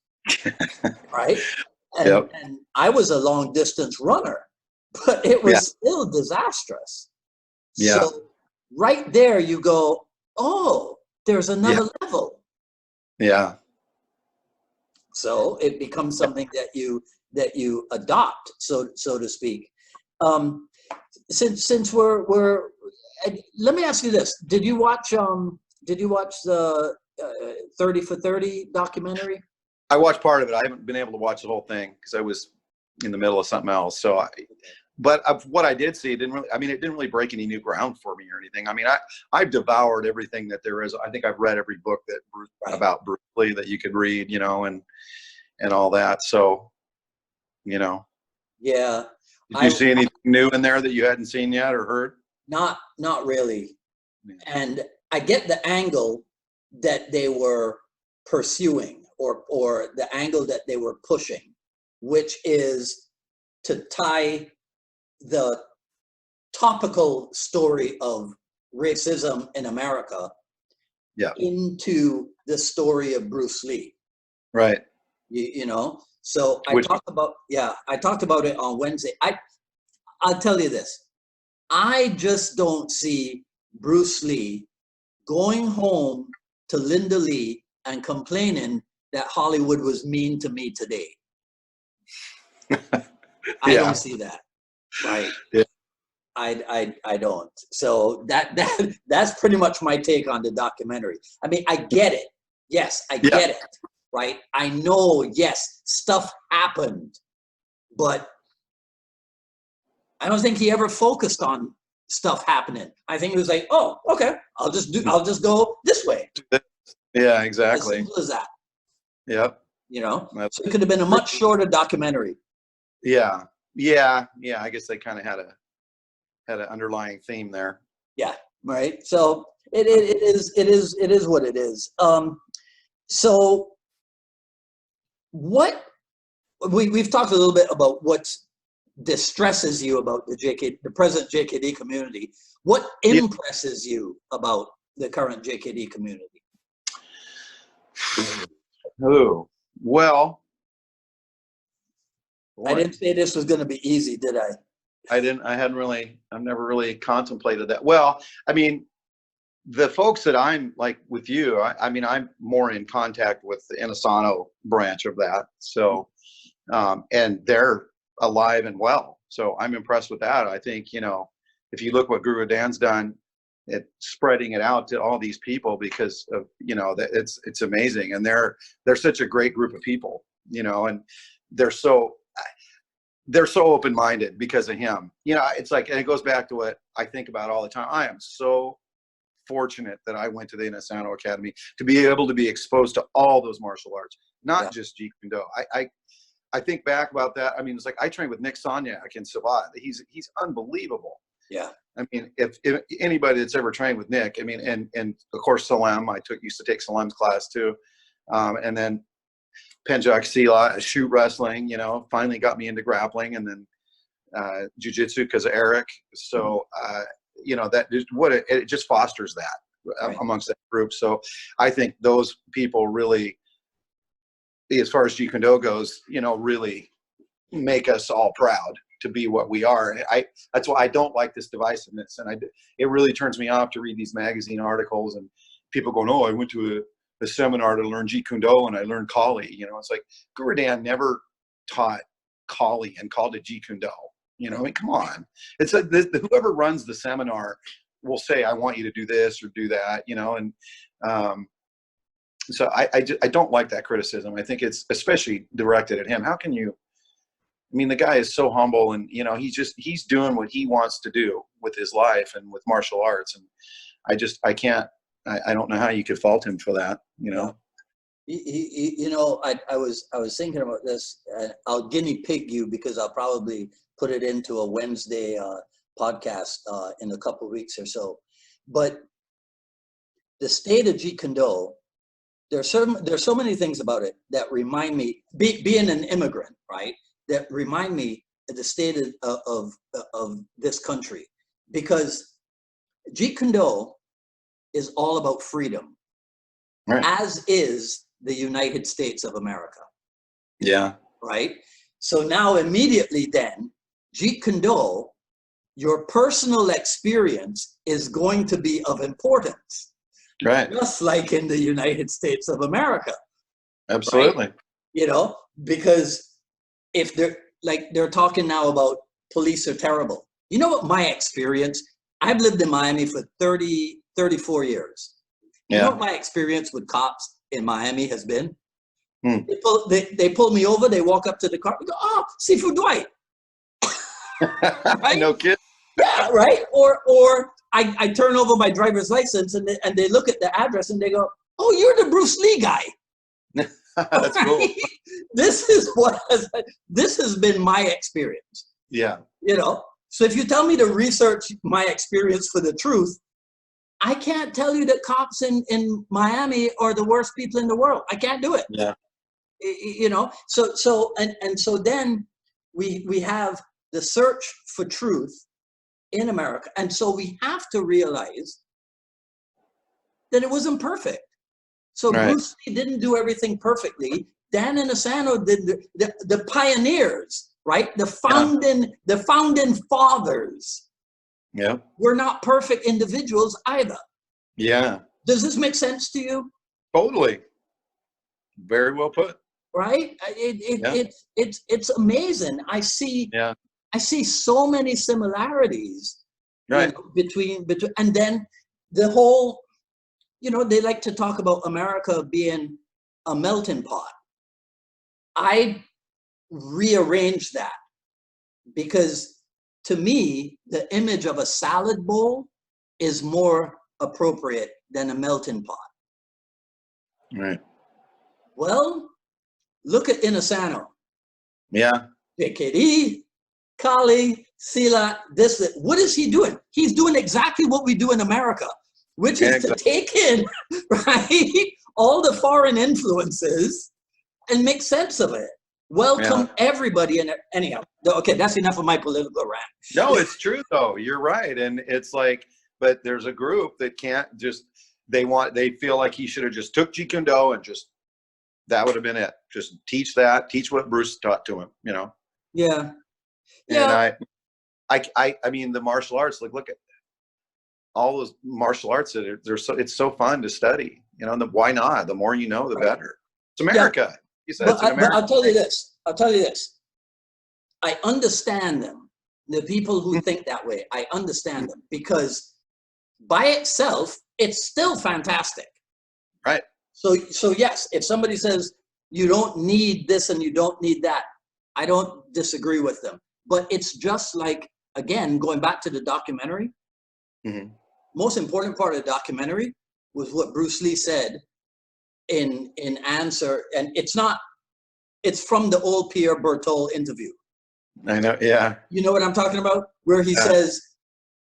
Right? And I was a long distance runner, but it was still disastrous. Yeah. So right there you go, oh, there's another level. Yeah. So it becomes something that you adopt, so to speak. Since we're let me ask you this: Did you watch the 30 for 30 documentary? I watched part of it. I haven't been able to watch the whole thing because I was in the middle of something else. So, but of what I did see, it didn't really break any new ground for me or anything. I mean, I've devoured everything that there is. I think I've read every book that about Bruce Lee that you could read, you know, and all that. So, you know. Yeah. Did you see anything new in there that you hadn't seen yet or heard? Not really. Yeah. And I get the angle that they were pursuing or the angle that they were pushing, which is to tie the topical story of racism in America into the story of Bruce Lee. Right. You know, so I talked about it on Wednesday. I'll tell you this. I just don't see Bruce Lee going home to Linda Lee and complaining that Hollywood was mean to me today. I don't see that. Right. Yeah. I don't. So that's pretty much my take on the documentary. I mean, I get it. Yes, I get it. Right. I know, yes, stuff happened, but I don't think he ever focused on stuff happening. I think he was like, oh, okay, I'll just go this way. Yeah, exactly. As simple as that. Yep. You know, so it could have been a much shorter documentary. Yeah. I guess they kind of had an underlying theme there. Yeah. Right. So it is what it is. So what we've talked a little bit about what distresses you about the present JKD community. What impresses you about the current JKD community? Oh, well, I didn't say this was going to be easy, did I? I've never really contemplated that. Well, I mean, the folks that I'm like with you, I mean, I'm more in contact with the Inosanto branch of that. So, and they're alive and well. So I'm impressed with that. I think, you know, if you look what Guru Dan's done, spreading it out to all these people because of, you know, that it's amazing. And they're such a great group of people, you know, and they're so open-minded because of him. You know, it's like, and it goes back to what I think about all the time. I am so fortunate that I went to the Inosanto Academy to be able to be exposed to all those martial arts, not just Jeet Kune Do. I think back about that. I mean, it's like I trained with Nick Sonyak in Savat. He's unbelievable. Yeah. I mean, if anybody that's ever trained with Nick, I mean, and of course Salam, used to take Salam's class too, and then Pentjak Silat, shoot wrestling, you know, finally got me into grappling, and then Jiu Jitsu because of Erik. So you know, that is what it just fosters that amongst that group. So I think those people really, as far as Jeet Kune Do goes, you know, really make us all proud to be what we are. That's why I don't like this divisiveness, and it really turns me off to read these magazine articles and people going, "Oh, I went to a seminar to learn Jeet Kune Do and I learned Kali." You know, it's like Guru Dan never taught Kali and called it Jeet Kune Do. You know, I mean, come on. It's like whoever runs the seminar will say, "I want you to do this or do that," you know, and so I don't like that criticism. I think it's especially directed at him. How can you? I mean, the guy is so humble, and you know, he's doing what he wants to do with his life and with martial arts, and I can't. I don't know how you could fault him for that. You know. You know, I was thinking about this. I'll guinea pig you because I'll probably put it into a Wednesday podcast in a couple of weeks or so. But the state of Jeet Kune Do, there's so many things about it that remind me, being an immigrant, right? That remind me of the state of this country, because Jeet Kune Do is all about freedom, as is the United States of America. Yeah. Right. So now immediately then, Jeet Kune Do, your personal experience is going to be of importance. Right. Just like in the United States of America. Absolutely. Right? You know, because if they're talking now about police are terrible. You know what my experience, I've lived in Miami for 34 years. You know what my experience with cops in Miami has been? They pull me over, they walk up to the car, they go, "Oh, Seafood Dwight." Right? No kidding. Yeah, right? Or I turn over my driver's license and they look at the address and they go, "Oh, you're the Bruce Lee guy." That's cool. This has been my experience. Yeah. You know, so if you tell me to research my experience for the truth, I can't tell you that cops in Miami are the worst people in the world. I can't do it. Yeah. You know, so then we have the search for truth in America. And so we have to realize that it wasn't perfect. So Bruce Lee didn't do everything perfectly. Dan and Inosanto did the pioneers, right? The founding fathers. Yeah. We're not perfect individuals either. Yeah. Does this make sense to you? Totally. Very well put. Right? It's amazing. I see so many similarities, right, you know, between and then the whole, you know, they like to talk about America being a melting pot. I rearrange that because to me, the image of a salad bowl is more appropriate than a melting pot. Right. Well, look at Inosanto. Yeah. JKD, Kali, Silat, this. What is he doing? He's doing exactly what we do in America, which is to take in, right, all the foreign influences and make sense of it. Welcome everybody. And anyhow, okay, that's enough of my political rant. No, it's true though. You're right. And it's like, but there's a group that can't just, they feel like he should have just took Jeet Kune Do and just, that would have been it. Just teach what Bruce taught to him, you know? Yeah. And I mean, the martial arts, like, look at all those martial arts that it's so fun to study, you know, and why not? The more you know, the better. It's America. Yeah. You said it's America. But I'll tell you this. I understand them. The people who think that way, I understand them because by itself, it's still fantastic. Right. So yes, if somebody says you don't need this and you don't need that, I don't disagree with them. But it's just like, again, going back to the documentary, most important part of the documentary was what Bruce Lee said in answer, and it's from the old Pierre Berthold interview. I know, yeah. You know what I'm talking about? Where he says,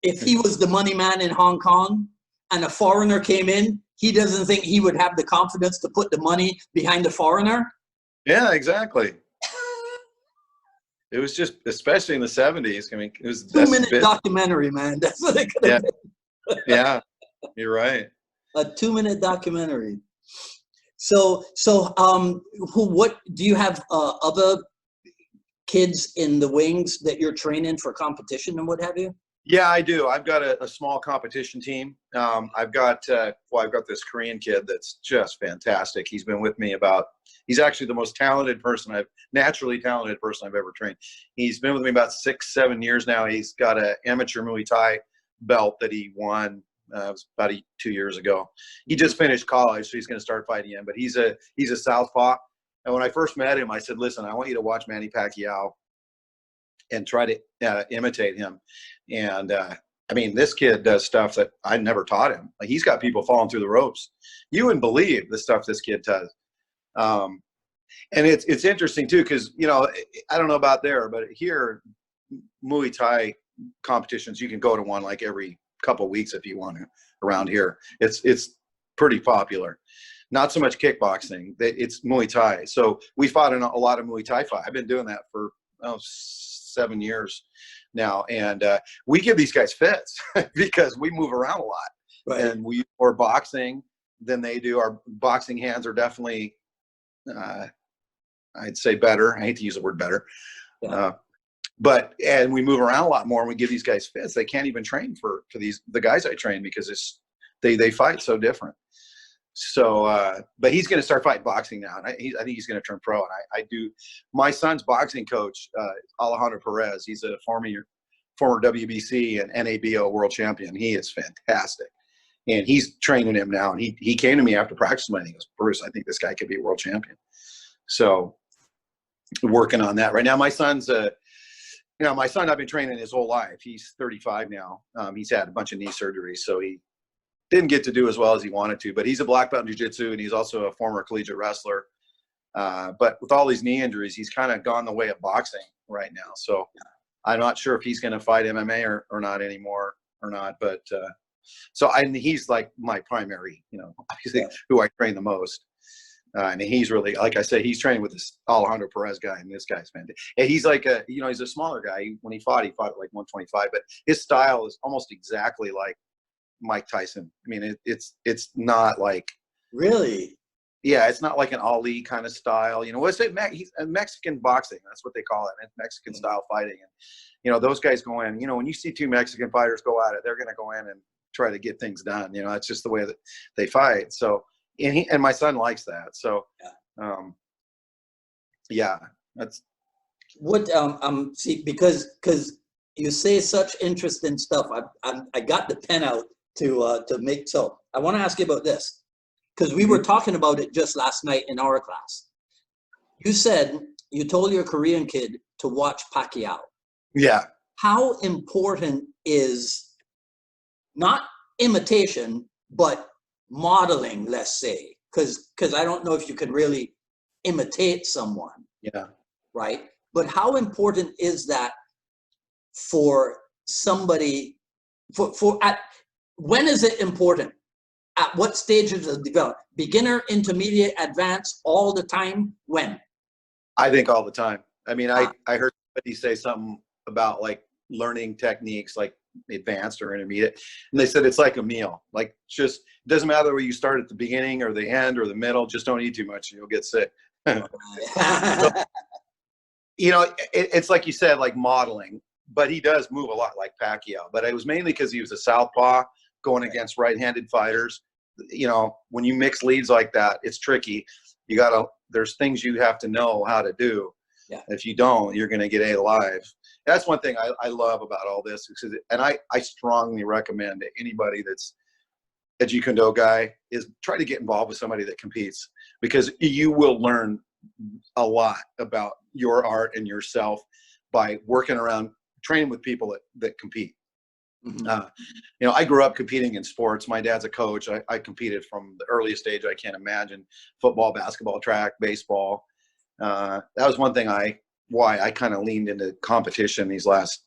if he was the money man in Hong Kong and a foreigner came in, he doesn't think he would have the confidence to put the money behind the foreigner. Yeah, exactly. It was just, especially in the 70s. I mean, it was 2-minute documentary, man. That's what it could have been. Yeah, you're right. A 2-minute documentary. So, what do you have other kids in the wings that you're training for competition and what have you? Yeah, I do. I've got a small competition team. I've got this Korean kid that's just fantastic. He's been with me he's actually the most naturally talented person I've ever trained. He's been with me about 6-7 years now. He's got an amateur Muay Thai belt that he won. It was about 2 years ago. He just finished college, so he's going to start fighting again. But he's a southpaw. And when I first met him, I said, "Listen, I want you to watch Manny Pacquiao and try to imitate him." And I mean, this kid does stuff that I never taught him. Like, he's got people falling through the ropes. You wouldn't believe the stuff this kid does. And it's interesting too, because, you know, I don't know about there, but here, Muay Thai competitions, you can go to one like every couple of weeks if you want to around here. It's pretty popular. Not so much kickboxing. It's Muay Thai. So we fought in a lot of Muay Thai fight. I've been doing that for 7 years now, and we give these guys fits because we move around a lot, right. And we more boxing than they do. Our boxing hands are definitely, I'd say, better. I hate to use the word better, yeah. And we move around a lot more, and we give these guys fits. They can't even train for the guys I train because they fight so different. So, but he's going to start fighting boxing now, and I think he's going to turn pro. And I do. My son's boxing coach, Alejandro Perez. He's a former WBC and NABO world champion. He is fantastic, and he's training him now. And he came to me after practice, and he goes, "Bruce, I think this guy could be a world champion." So, working on that right now. My son's my son I've been training his whole life. He's 35 now. He's had a bunch of knee surgeries, so he didn't get to do as well as he wanted to, but he's a black belt in Jiu Jitsu, and he's also a former collegiate wrestler. But with all these knee injuries, he's kind of gone the way of boxing right now. So I'm not sure if he's going to fight MMA or not anymore or not. But he's like my primary, obviously who I train the most. And he's really, like I said, he's training with this Alejandro Perez guy, and this guy's fantastic. And he's like he's a smaller guy. When he fought at like 125, but his style is almost exactly like Mike Tyson. I mean, it's not like, really, yeah, it's not like an Ali kind of style. What's it? He's Mexican boxing. That's what they call it. Mexican style fighting. And those guys go in. When you see two Mexican fighters go at it, they're going to go in and try to get things done. That's just the way that they fight. So, and my son likes that. So, that's what see, because you say such interesting stuff. I got the pen out to make. So I want to ask you about this, because we were talking about it just last night in our class. You said you told your Korean kid to watch Pacquiao. Yeah. How important is not imitation, but modeling, let's say, because I don't know if you can really imitate someone. Yeah. Right. But how important is that for somebody, when is it important? At what stages of development? Beginner, intermediate, advanced, all the time? When? I think all the time. I mean, I heard somebody say something about like learning techniques like advanced or intermediate, and they said it's like a meal. Like, just it doesn't matter whether you start at the beginning or the end or the middle. Just don't eat too much and you'll get sick. So, it's like you said, like modeling. But he does move a lot like Pacquiao. But it was mainly because he was a southpaw going against right-handed fighters. When you mix leads like that, it's tricky. There's things you have to know how to do. Yeah. If you don't, you're going to get ate alive. That's one thing I love about all this. And I strongly recommend to anybody that's a Jeet Kune Do guy is try to get involved with somebody that competes, because you will learn a lot about your art and yourself by working around, training with people that compete. Mm-hmm. You know, I grew up competing in sports. My dad's a coach. I competed from the earliest age I can imagine: football, basketball, track, baseball. That was one thing why I kind of leaned into competition these last.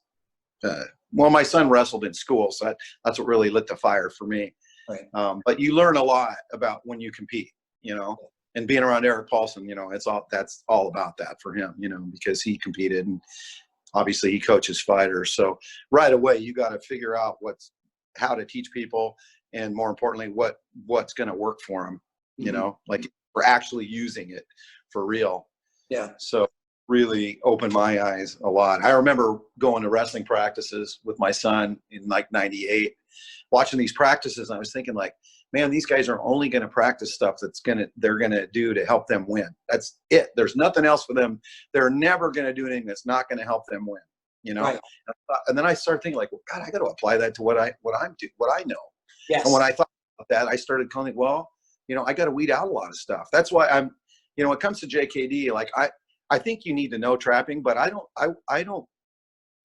Well, my son wrestled in school, so that's what really lit the fire for me. Right. But you learn a lot about when you compete, you know, and being around Erik Paulson, you know, that's all about that for him, you know, because he competed and obviously he coaches fighters. So right away, you got to figure out how to teach people, and more importantly, what's going to work for them, you know, like we're actually using it for real. Yeah. So really opened my eyes a lot. I remember going to wrestling practices with my son in like 98, watching these practices. And I was thinking like, man, these guys are only going to practice stuff they're going to do to help them win. That's it. There's nothing else for them. They're never going to do anything that's not going to help them win, you know? Right. And then I started thinking like, well, God, I got to apply that to what I know. Yes. And when I thought about that, I started going, well, you know, I got to weed out a lot of stuff. That's why you know, when it comes to JKD, like I think you need to know trapping, but I don't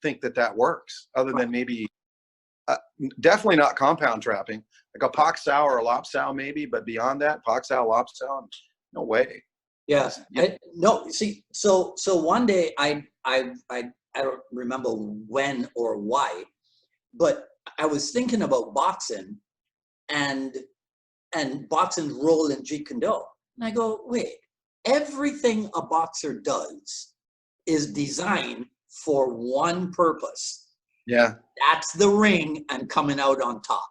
think that works other than maybe definitely not compound trapping, like a Pak Sao or a Lop Sao maybe, but beyond that, Pak Sao, Lop Sao, no way. Yeah. No, see, so one day I don't remember when or why, but I was thinking about boxing and boxing's role in Jeet Kune Do. And I go, wait, everything a boxer does is designed for one purpose. Yeah. That's the ring and coming out on top.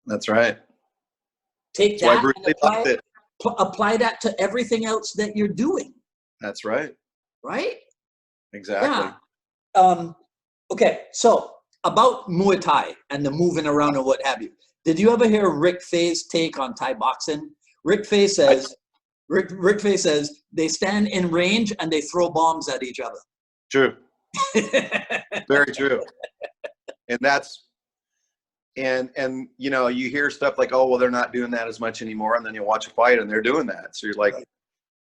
That's right. Take that and apply that to everything else that you're doing. That's right. Right? Exactly. Yeah. Okay, so about Muay Thai and the moving around and what have you. Did you ever hear Rick Faye's take on Thai boxing? Rick Faye says, Rick Faye says they stand in range and they throw bombs at each other. True. Very true. And that's, and you know, you hear stuff like, oh, well, they're not doing that as much anymore. And then you watch a fight and they're doing that. So you're like,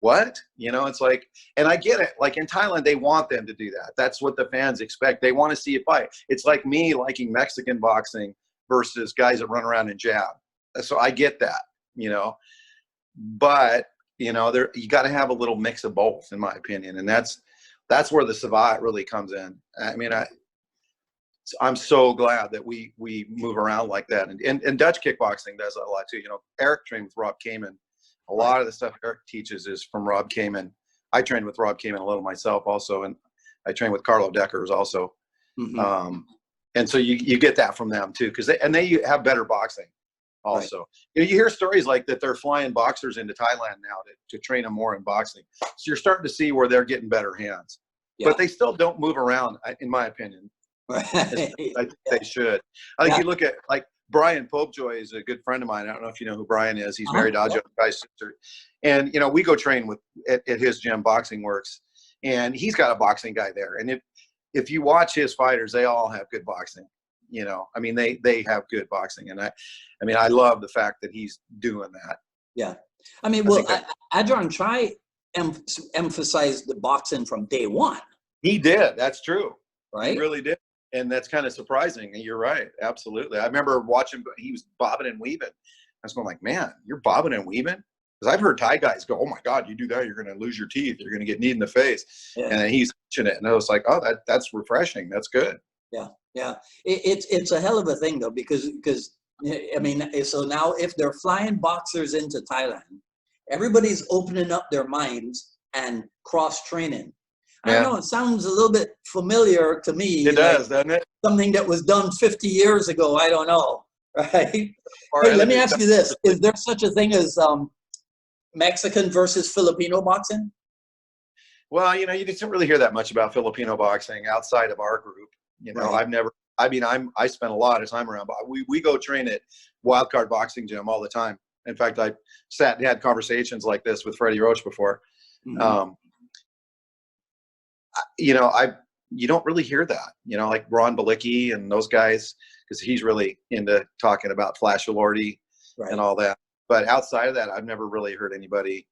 what? You know, it's like, and I get it. Like in Thailand, they want them to do that. That's what the fans expect. They want to see a fight. It's like me liking Mexican boxing versus guys that run around and jab. So I get that, you know, but you know, you got to have a little mix of both, in my opinion. And that's where the savate really comes in. I mean, I'm so glad that we move around like that. And Dutch kickboxing does that a lot too. You know, Erik trained with Rob Kamen. A lot of the stuff Erik teaches is from Rob Kamen. I trained with Rob Kamen a little myself also, and I trained with Carlo Deckers also. Mm-hmm. And so you get that from them too, because they have better boxing also. Right. You know, you hear stories like that they're flying boxers into Thailand now to train them more in boxing. So you're starting to see where they're getting better hands. Yeah. But they still don't move around, in my opinion. Right. I think they should. I think you look at like Brian Popejoy is a good friend of mine. I don't know if you know who Brian is. He's married to Ajo Guy's sister. And, you know, we go train at his gym, Boxing Works, and he's got a boxing guy there. And if you watch his fighters, they all have good boxing. You know, I mean, they have good boxing. And I love the fact that he's doing that. Yeah. I mean, well, Ajahn Chai emphasized the boxing from day one. He did. That's true. Right. He really did. And that's kind of surprising. And you're right. Absolutely. I remember watching, he was bobbing and weaving. I was going like, man, you're bobbing and weaving? Because I've heard Thai guys go, oh my God, you do that, you're going to lose your teeth. You're going to get kneed in the face. Yeah. And he's teaching it. And I was like, oh, that's refreshing. That's good. Yeah. Yeah. It's a hell of a thing though, because I mean, so now if they're flying boxers into Thailand, everybody's opening up their minds and cross training. I don't know, it sounds a little bit familiar to me. It does, doesn't it? Something that was done 50 years ago, I don't know, right? Hey, let me ask you this. Is there such a thing as Mexican versus Filipino boxing? Well, you know, you didn't really hear that much about Filipino boxing outside of our group. You know, right. I spent a lot of time around, but we go train at Wildcard Boxing Gym all the time. In fact, I sat and had conversations like this with Freddie Roach before. Mm-hmm. You know, you don't really hear that, you know, like Ron Balicki and those guys, because he's really into talking about Flash Lordy and all that. But outside of that, I've never really heard anybody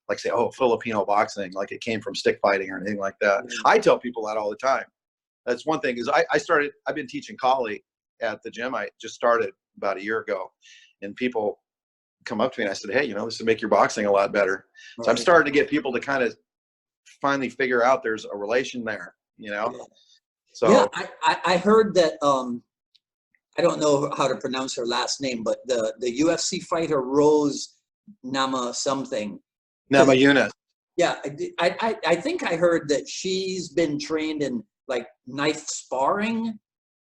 like say, oh, Filipino boxing, like it came from stick fighting or anything like that. I tell people that all the time. That's one thing is I've been teaching Kali at the gym. I just started about a year ago, and people come up to me and I said, hey, you know, this would make your boxing a lot better. Right. So I'm starting to get people to kind of finally figure out there's a relation there, you know? Yeah. So yeah, I heard that, I don't know how to pronounce her last name, but the UFC fighter Rose Nama something. Nama Yunus. Yeah, I think I heard that she's been trained in like knife sparring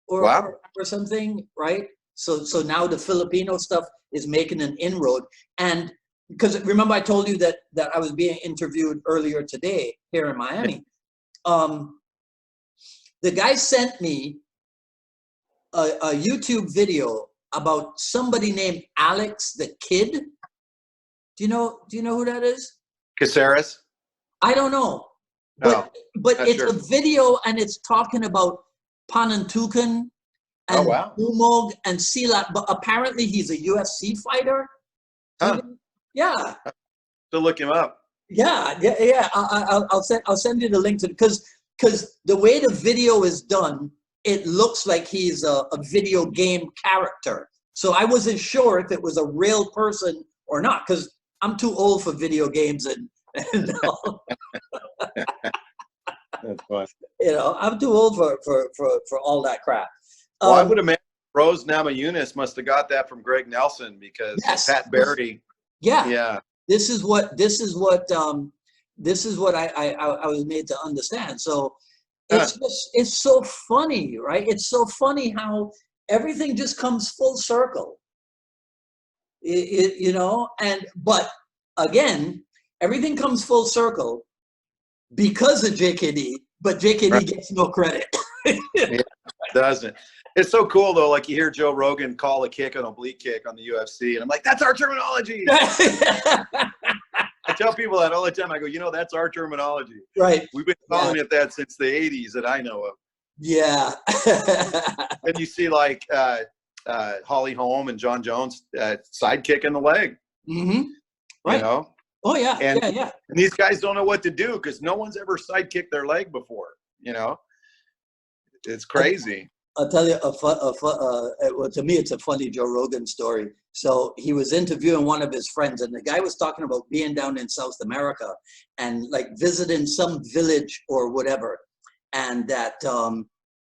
or something, right? So now the Filipino stuff is making an inroad. And because remember I told you that I was being interviewed earlier today here in Miami. The guy sent me a YouTube video about somebody named Alex the Kid. Do you know who that is? Caceres? I don't know. But it's a video and it's talking about Panantukan and Umog and Silat, but apparently he's a UFC fighter. Huh. Yeah. To look him up. Yeah. I'll send you the link to it because the way the video is done, it looks like he's a video game character. So I wasn't sure if it was a real person or not because I'm too old for video games and all. That's fun. You know, I'm too old for all that crap. Well, I would imagine Rose Namajunas must have got that from Greg Nelson because Pat Barry. Yeah. This is what I was made to understand. So it's so funny, right? It's so funny how everything just comes full circle. You know, but again, everything comes full circle because of JKD, but JKD gets no credit. It doesn't. It's so cool though. Like you hear Joe Rogan call a kick an oblique kick on the UFC, and I'm like, that's our terminology. I tell people that all the time. I go, you know, that's our terminology. Right. We've been calling it that since the 80s that I know of. Yeah. And you see like Holly Holm and John Jones sidekick in the leg. Mm-hmm. Right. You know? Oh, yeah. And, yeah. And these guys don't know what to do because no one's ever sidekicked their leg before. You know? It's crazy. I'll tell you, well, to me, it's a funny Joe Rogan story. So he was interviewing one of his friends, and the guy was talking about being down in South America and like visiting some village or whatever. And that,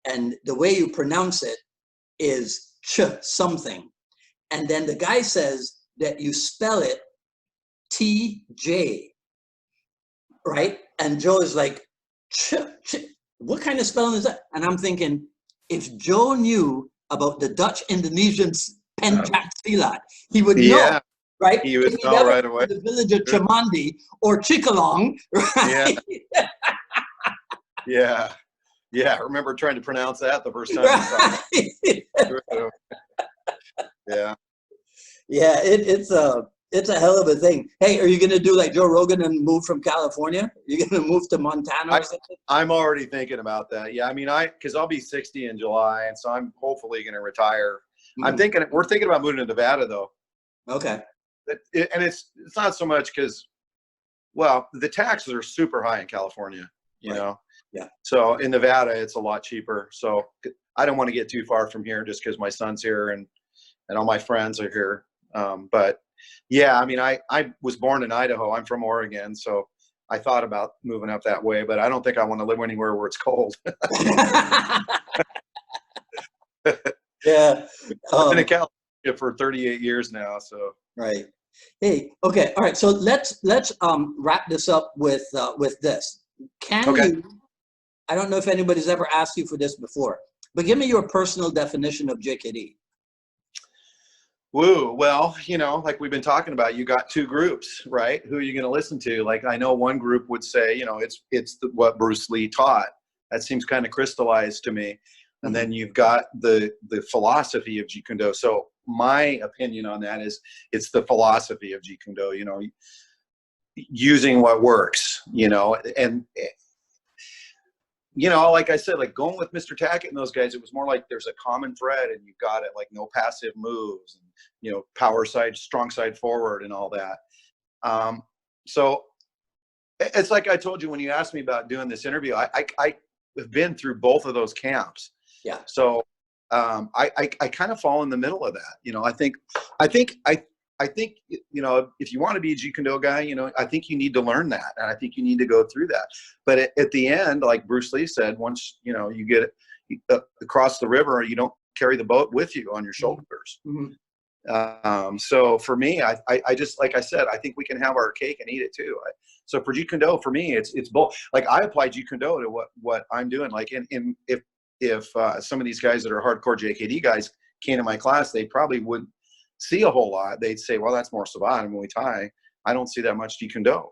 and the way you pronounce it is ch something. And then the guy says that you spell it TJ, right? And Joe is like, ch, what kind of spelling is that? And I'm thinking, if Joe knew about the Dutch-Indonesian Pentjak Silat, he would know, right? He would know right away. The village of Chamandi or Chikalong, right? Yeah. I remember trying to pronounce that the first time. Right. Yeah. Yeah, it's a hell of a thing. Hey, are you going to do like Joe Rogan and move from California? Are you going to move to Montana or something? I'm already thinking about that. Yeah, I mean, because I'll be 60 in July, and so I'm hopefully going to retire. Mm. We're thinking about moving to Nevada, though. Okay. And it's not so much because, well, the taxes are super high in California, you know? Yeah. So in Nevada, it's a lot cheaper. So I don't want to get too far from here just because my son's here and all my friends are here. But yeah, I mean, I was born in Idaho. I'm from Oregon. So I thought about moving up that way, but I don't think I want to live anywhere where it's cold. Yeah. I've been in California for 38 years now. So. Right. Hey, okay. All right. So let's wrap this up with this. Can you, I don't know if anybody's ever asked you for this before, but give me your personal definition of JKD. Woo. Well, you know, like we've been talking about, you got two groups, right? Who are you going to listen to? Like I know one group would say, you know, it's what Bruce Lee taught. That seems kind of crystallized to me. And then you've got the philosophy of Jeet Kune Do. So my opinion on that is it's the philosophy of Jeet Kune Do, you know, using what works, you know, and you know, like I said, like going with Mr. Tackett and those guys, it was more like there's a common thread and you've got it, like no passive moves and, you know, power side, strong side forward and all that. So It's like I told you when you asked me about doing this interview, I have been through both of those camps. Yeah. So I kind of fall in the middle of that. You know, I think, you know, if you want to be a Jeet Kune Do guy, you know, I think you need to learn that. And I think you need to go through that. But at the end, like Bruce Lee said, once, you know, you get across the river, you don't carry the boat with you on your shoulders. Mm-hmm. So for me, I just, like I said, I think we can have our cake and eat it too. So for Jeet Kune Do, for me, it's both. Like I apply Jeet Kune Do to what I'm doing. Like if some of these guys that are hardcore JKD guys came to my class, they probably wouldn't see a whole lot. They'd say, well, that's more Savate and Muay Thai. I don't see that much Jeet Kune Do.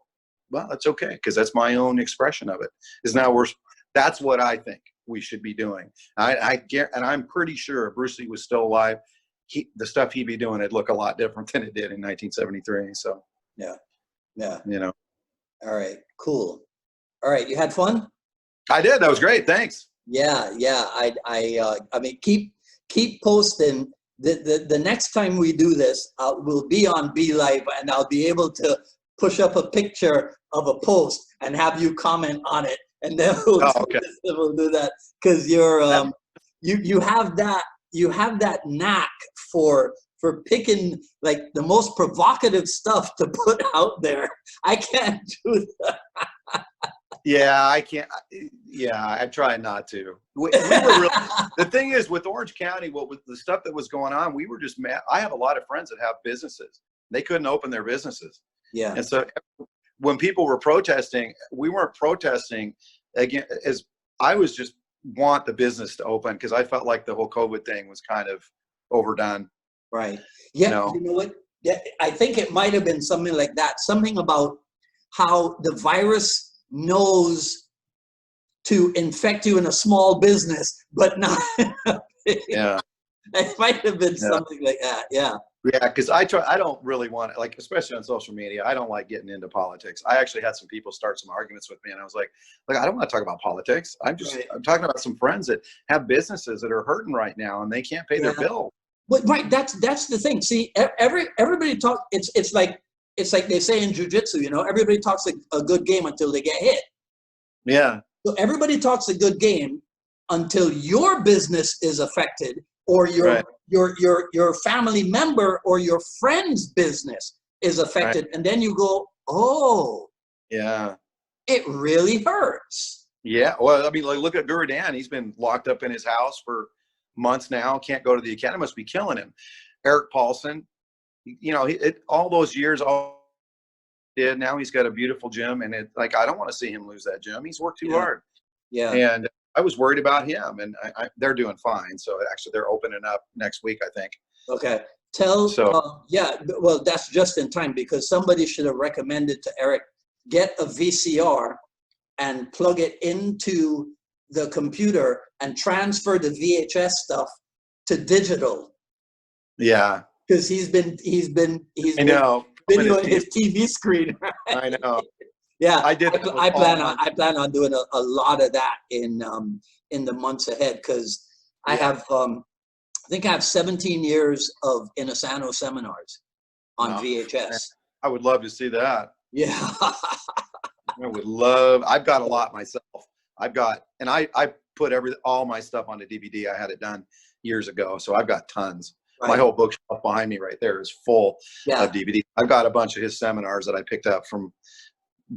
Well, that's okay, because that's my own expression of it. That's what I think we should be doing. And I'm pretty sure if Bruce Lee was still alive, the stuff he'd be doing would look a lot different than it did in 1973. So yeah, you know. All right, cool. All right, you had fun? I did. That was great. Thanks. Yeah. I mean, keep posting. The next time we do this, we'll be on Be Live, and I'll be able to push up a picture of a post and have you comment on it, and then we'll do that, because you're you have that knack for picking like the most provocative stuff to put out there. I can't do that. Yeah, I can't. Yeah, I try not to. We were really, the thing is with Orange County, what was the stuff that was going on, we were just mad. I have a lot of friends that have businesses. They couldn't open their businesses. Yeah. And so when people were protesting, we weren't protesting again, as I was just want the business to open, because I felt like the whole COVID thing was kind of overdone. Right. Yeah. You know what? Yeah, I think it might have been something like that. Something about how the virus knows to infect you in a small business, but not. Yeah. It might have been something like that. Yeah. Yeah, because I don't really want it, like, especially on social media, I don't like getting into politics. I actually had some people start some arguments with me, and I was like, I don't want to talk about politics. I'm talking about some friends that have businesses that are hurting right now, and they can't pay their bill. But right, that's the thing. See, everybody talk. It's like they say in Jiu Jitsu, you know, everybody talks a good game until they get hit. Yeah. So everybody talks a good game until your business is affected, or your family member or your friend's business is affected, and then you go, oh, yeah, it really hurts. Yeah. Well, I mean, like, look at Guru Dan. He's been locked up in his house for months now. Can't go to the academy. Must be killing him. Erik Paulson, you know, all those years, did. Now he's got a beautiful gym, and I don't want to see him lose that gym. He's worked too hard. Yeah. And I was worried about him, and they're doing fine. So actually, they're opening up next week, I think. Okay. Yeah. Well, that's just in time, because somebody should have recommended to Erik, get a VCR and plug it into the computer and transfer the VHS stuff to digital. Yeah. Because he's been videoing his TV screen. Right? I know. Yeah, I did. I plan on doing a lot of that in the months ahead, because I have I think I have 17 years of Inosanto seminars on VHS. I would love to see that. Yeah. I would love. I've got a lot myself. I put all my stuff onto DVD. I had it done years ago, so I've got tons. Right. My whole bookshelf behind me right there is full of DVD. I've got a bunch of his seminars that I picked up from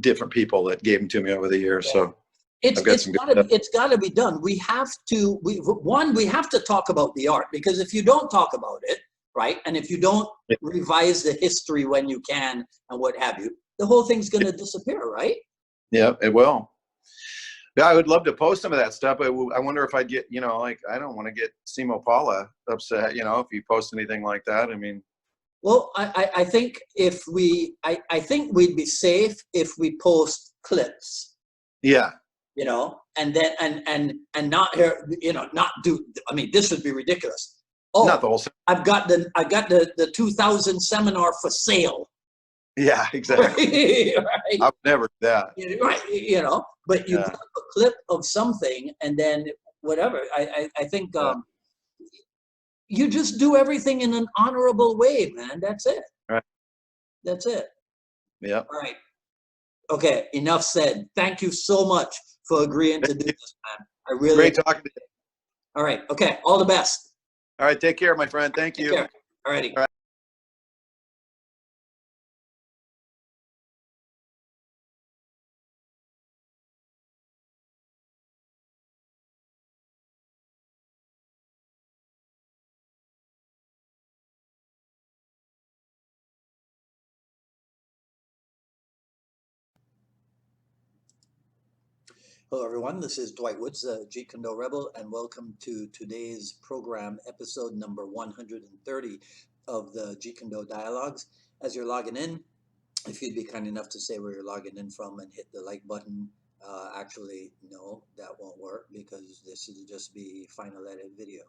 different people that gave them to me over the years. So it's got to be done. We have to talk about the art, because if you don't talk about it, right, and if you don't revise the history when you can and what have you, the whole thing's going to disappear, right? Yeah, it will. Yeah, I would love to post some of that stuff. I wonder if I'd get, I don't want to get Simo Paula upset, if you post anything like that. I mean, well, I think I think we'd be safe if we post clips. Yeah. And then and not here, not do. I mean, this would be ridiculous. Oh, not the whole. I got the 2000 seminar for sale. Yeah, exactly. Right? I would never do that. Right, but you put a clip of something, and then whatever. I think you just do everything in an honorable way, man. That's it. Right. That's it. Yeah. All right. Okay, enough said. Thank you so much for agreeing to do this, man. I really Great talking to you. All right. Okay. All the best. All right. Take care, my friend. Thank you. Take care. All righty. All right. Hello, everyone. This is Dwight Woods, Jeet Kune Do Rebel, and welcome to today's program, episode number 130 of the Jeet Kune Do Dialogues. As you're logging in, if you'd be kind enough to say where you're logging in from and hit the like button. Actually, no, that won't work because this will just be final edit video.